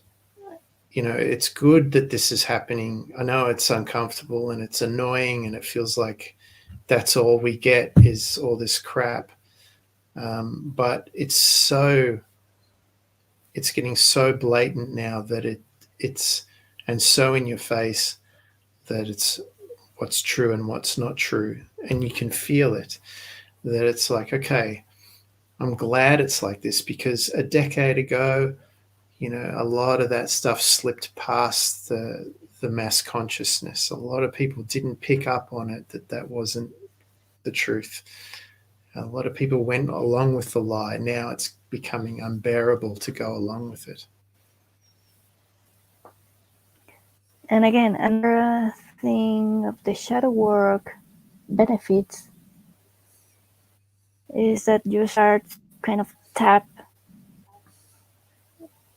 Speaker 1: it's good that this is happening. I know it's uncomfortable and it's annoying, and it feels like that's all we get is all this crap. But it's getting so blatant now that it's and so in your face that it's what's true and what's not true, and you can feel it. That it's like, okay, I'm glad it's like this, because a decade ago, a lot of that stuff slipped past the mass consciousness. A lot of people didn't pick up on it, that wasn't the truth. A lot of people went along with the lie. Now it's becoming unbearable to go along with it.
Speaker 2: And again, another thing of the shadow work benefits is that you start kind of tap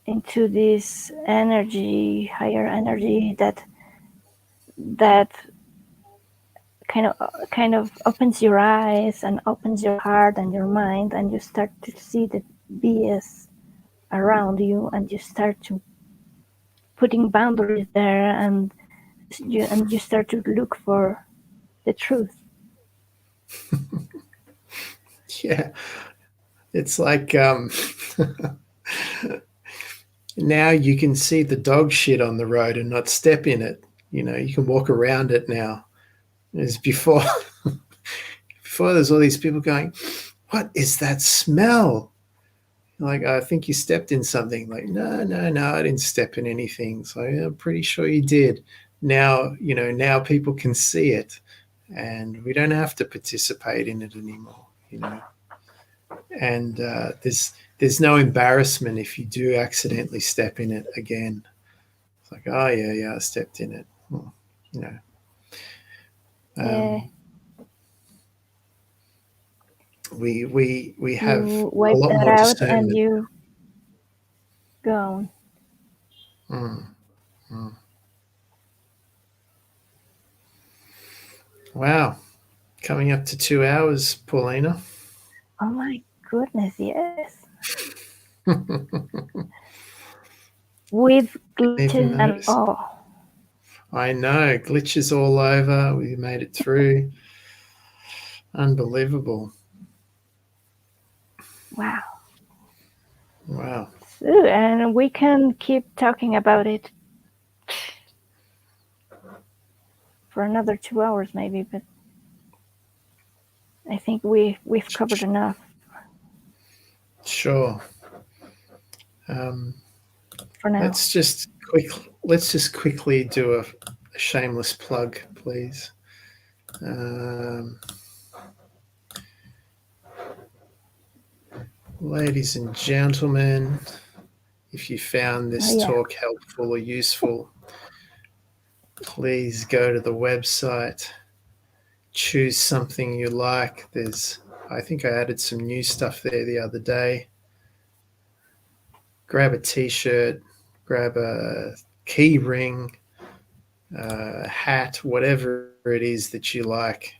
Speaker 2: into this energy, higher energy that kind of opens your eyes and opens your heart and your mind, and you start to see the BS around you, and you start to putting boundaries there, and you start to look for the truth.
Speaker 1: Yeah, it's like now you can see the dog shit on the road and not step in it. You can walk around it now. As before, before there's all these people going, "What is that smell?" Like, I think you stepped in something. Like, no, I didn't step in anything. So I'm pretty sure you did. Now, now people can see it, and we don't have to participate in it anymore. And there's no embarrassment if you do accidentally step in it again. It's like, oh yeah, I stepped in it. Well, we have
Speaker 2: you
Speaker 1: a
Speaker 2: wipe
Speaker 1: lot
Speaker 2: that
Speaker 1: more
Speaker 2: out and
Speaker 1: discernment.
Speaker 2: you go.
Speaker 1: Wow, coming up to 2 hours, Paulina.
Speaker 2: Oh my goodness, yes. With glitches and all.
Speaker 1: I know, glitches all over. We made it through. Unbelievable.
Speaker 2: Wow.
Speaker 1: So,
Speaker 2: and we can keep talking about it for another 2 hours maybe, but I think we've covered enough.
Speaker 1: Sure.
Speaker 2: For now.
Speaker 1: Let's just quickly do a shameless plug, please. Ladies and gentlemen, if you found this talk helpful or useful, please go to the website, choose something you like. I think I added some new stuff there the other day. Grab a t-shirt, grab a key ring, hat, whatever it is that you like.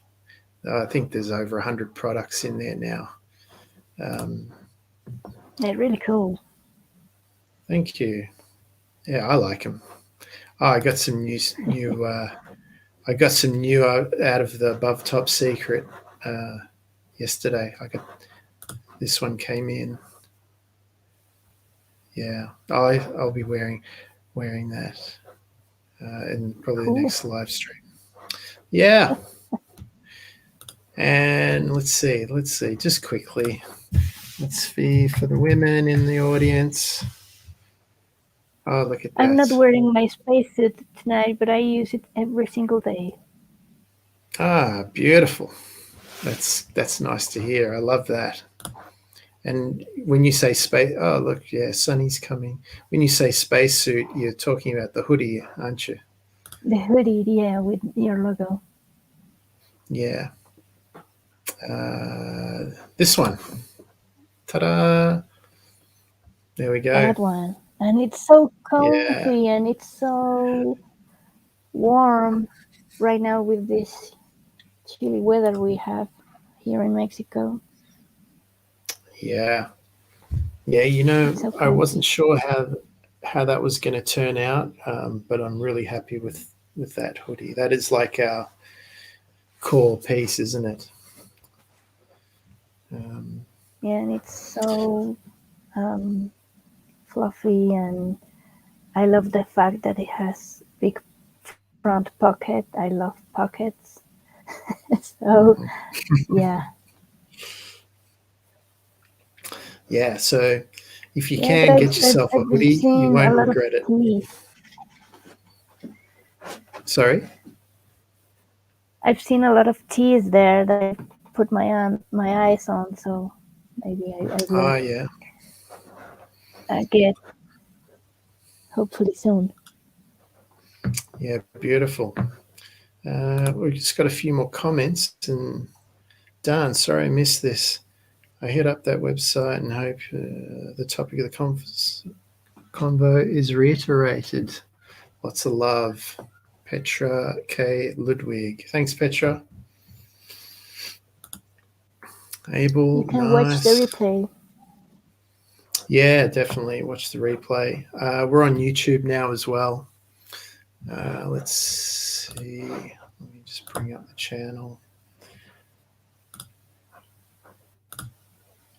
Speaker 1: I think there's over 100 products in there now.
Speaker 2: They're really cool.
Speaker 1: Thank you. Yeah, I like them. Oh, I got some new. I got some new out of the Above Top Secret yesterday. This one came in. Yeah, I'll be wearing that in probably the next live stream. Yeah. And let's see, just quickly. Let's see for the women in the audience. Oh, look at that.
Speaker 2: I'm not wearing my spacesuit tonight, but I use it every single day.
Speaker 1: Ah, beautiful. That's nice to hear. I love that. And when you say space, oh look, yeah, Sunny's coming. When you say spacesuit, you're talking about the hoodie, aren't you?
Speaker 2: The hoodie, yeah, with your logo.
Speaker 1: Yeah. This one. Ta-da! There we go.
Speaker 2: That one, and it's so comfy and it's so warm right now with this chilly weather we have here in Mexico.
Speaker 1: Yeah, so I wasn't sure how that was going to turn out, but I'm really happy with that hoodie. That is like our core piece, isn't it?
Speaker 2: Yeah, and it's so fluffy, and I love the fact that it has big front pocket. I love pockets. So, yeah.
Speaker 1: Yeah, so if you
Speaker 2: Yeah,
Speaker 1: can
Speaker 2: but
Speaker 1: get yourself a
Speaker 2: I've
Speaker 1: hoodie, you
Speaker 2: seen a
Speaker 1: won't
Speaker 2: lot of
Speaker 1: regret it.
Speaker 2: teas.
Speaker 1: Sorry?
Speaker 2: I've seen a lot of teas there that I put my eyes on, so maybe I will
Speaker 1: Oh, yeah.
Speaker 2: get hopefully soon.
Speaker 1: Yeah, beautiful. We've just got a few more comments. And Dan, sorry I missed this. I hit up that website and hope the topic of the convo is reiterated. Lots of love. Petra K. Ludwig. Thanks, Petra. Abel,
Speaker 2: You can
Speaker 1: nice.
Speaker 2: watch the replay.
Speaker 1: Yeah, definitely watch the replay. We're on YouTube now as well. Let's see. Let me just bring up the channel.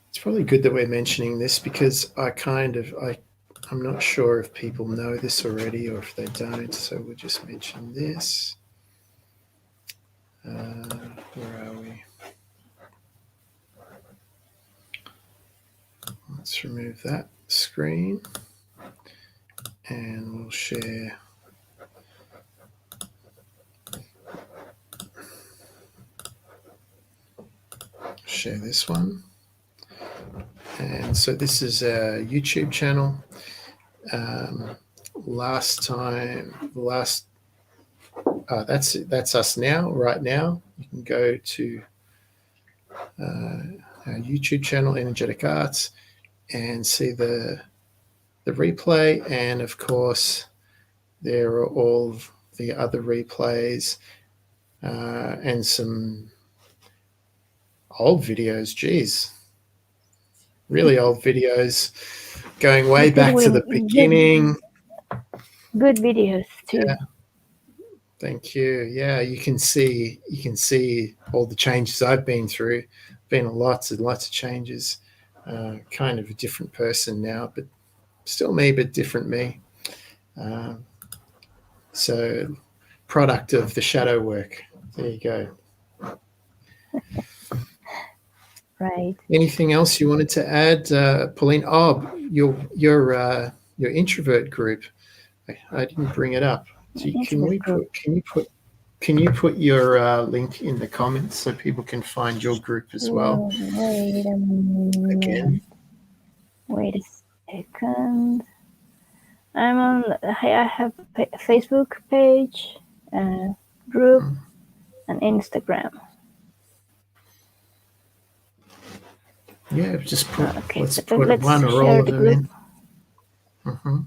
Speaker 1: It's probably good that we're mentioning this because I'm not sure if people know this already or if they don't. So we'll just mention this. Where are we? Let's remove that screen and we'll share this one. And so this is a YouTube channel. That's us now. Right now, you can go to our YouTube channel, Energetic Arts, and see the replay. And of course, there are all the other replays and some old videos. Geez, really old videos going way back to the beginning.
Speaker 2: Good videos too.
Speaker 1: Yeah. Thank you. Yeah, you can see all the changes I've been through. Been lots and lots of changes. Kind of a different person now, but still me, but different me. So, product of the shadow work. There you go.
Speaker 2: Right.
Speaker 1: Anything else you wanted to add, Pauline? Oh, your introvert group. I didn't bring it up. Can you put your link in the comments so people can find your group as well?
Speaker 2: Wait a minute.
Speaker 1: Again.
Speaker 2: Wait a second. I have a Facebook page, group, and Instagram.
Speaker 1: Yeah, just put.
Speaker 2: Okay,
Speaker 1: let's put one or all of them in. Mm-hmm.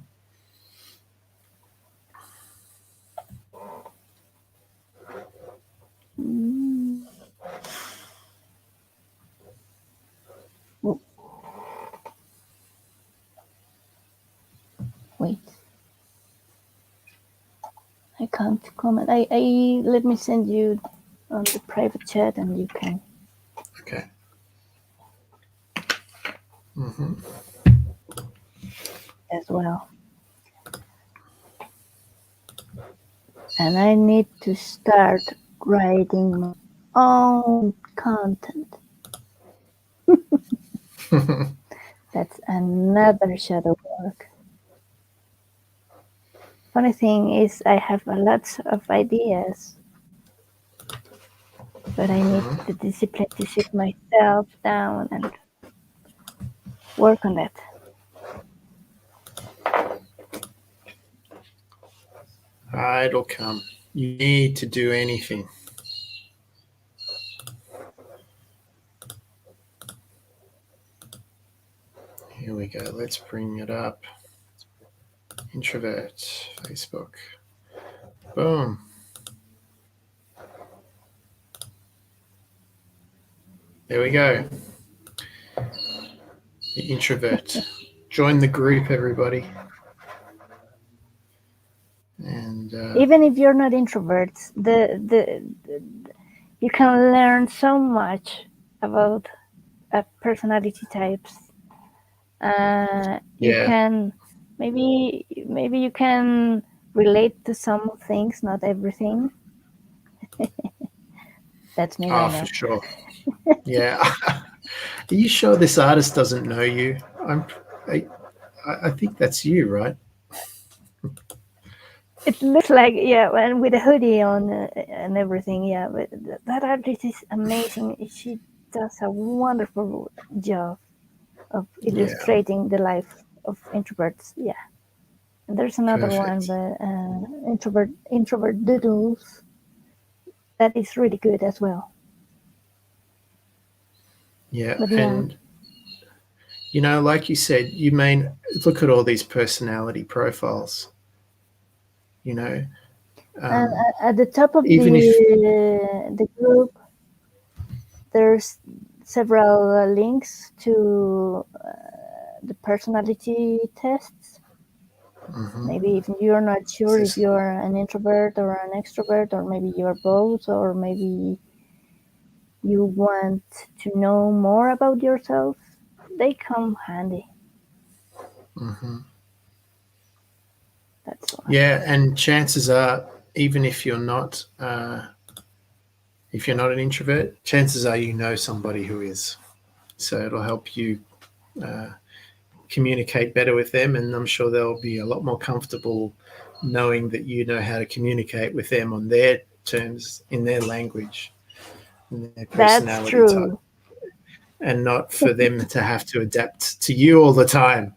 Speaker 2: Wait, I can't comment. I let me send you on the private chat, and you can.
Speaker 1: Okay. Mm-hmm.
Speaker 2: As well. And I need to start writing my own content. That's another shadow work. Funny thing is, I have lots of ideas, but I need the discipline to sit myself down and work on that.
Speaker 1: It'll come. You need to do anything. Here we go. Let's bring it up. Introvert, Facebook. Boom. There we go. The introvert. Join the group, everybody. And
Speaker 2: even if you're not introverts, you can learn so much about personality types. You can maybe you can relate to some things, not everything. That's me.
Speaker 1: Oh, for sure. Yeah. Are you sure this artist doesn't know you? I think that's you, right?
Speaker 2: It looks like, yeah, and with a hoodie on and everything, yeah. But that artist is amazing. She does a wonderful job of
Speaker 1: Yeah,
Speaker 2: illustrating the life of introverts. Yeah, and there's another one,
Speaker 1: perfect.
Speaker 2: but introvert doodles. That is really good as well.
Speaker 1: Yeah,
Speaker 2: But yeah,
Speaker 1: and like you said, you may look at all these personality profiles. You know,
Speaker 2: and
Speaker 1: um,
Speaker 2: at the top of
Speaker 1: even if
Speaker 2: the group, there's several links to the personality tests. Maybe if you're not sure if you're an introvert or an extrovert, or maybe you're both, or maybe you want to know more about yourself, they come handy. That's why.
Speaker 1: yeah, and chances are, even if you're not an introvert, chances are you know somebody who is. So it'll help you communicate better with them, and I'm sure they'll be a lot more comfortable knowing that you know how to communicate with them on their terms, in their language, in their
Speaker 2: That's
Speaker 1: personality type,
Speaker 2: true.
Speaker 1: and not for them to have to adapt to you all the time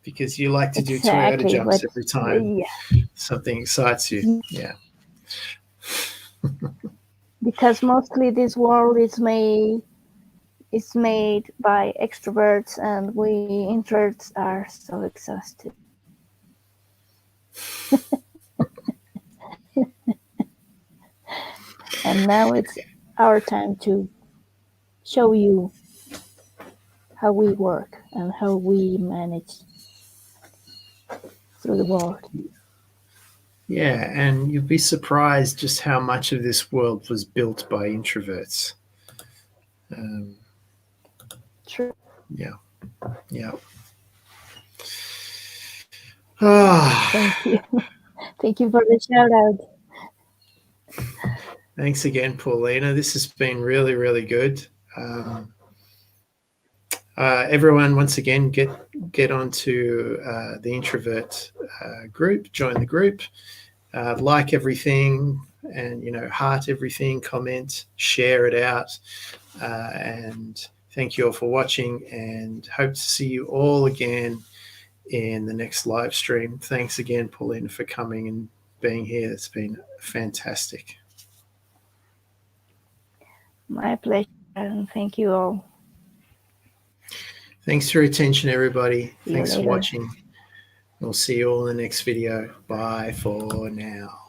Speaker 1: because you like to do Toyota
Speaker 2: Exactly.
Speaker 1: jumps
Speaker 2: But
Speaker 1: every time
Speaker 2: yeah,
Speaker 1: something excites you. Yeah.
Speaker 2: because mostly this world is made by extroverts, and we introverts are so exhausted. And now it's our time to show you how we work and how we manage through the world.
Speaker 1: Yeah, and you'll be surprised just how much of this world was built by introverts. Um,
Speaker 2: True.
Speaker 1: yeah, yeah. Ah,
Speaker 2: Thank you. Thank you for the shout out.
Speaker 1: thanks again, Paulina. This has been really, really good. Um, everyone, once again, get onto the introvert group. Join the group. Like everything, and heart everything. Comment, share it out, and thank you all for watching. And hope to see you all again in the next live stream. Thanks again, Paulina, for coming and being here. It's been fantastic.
Speaker 2: My pleasure, and thank you all.
Speaker 1: Thanks for your attention, everybody.
Speaker 2: See you
Speaker 1: Thanks for
Speaker 2: later.
Speaker 1: watching. We'll see you all in the next video. Bye for now.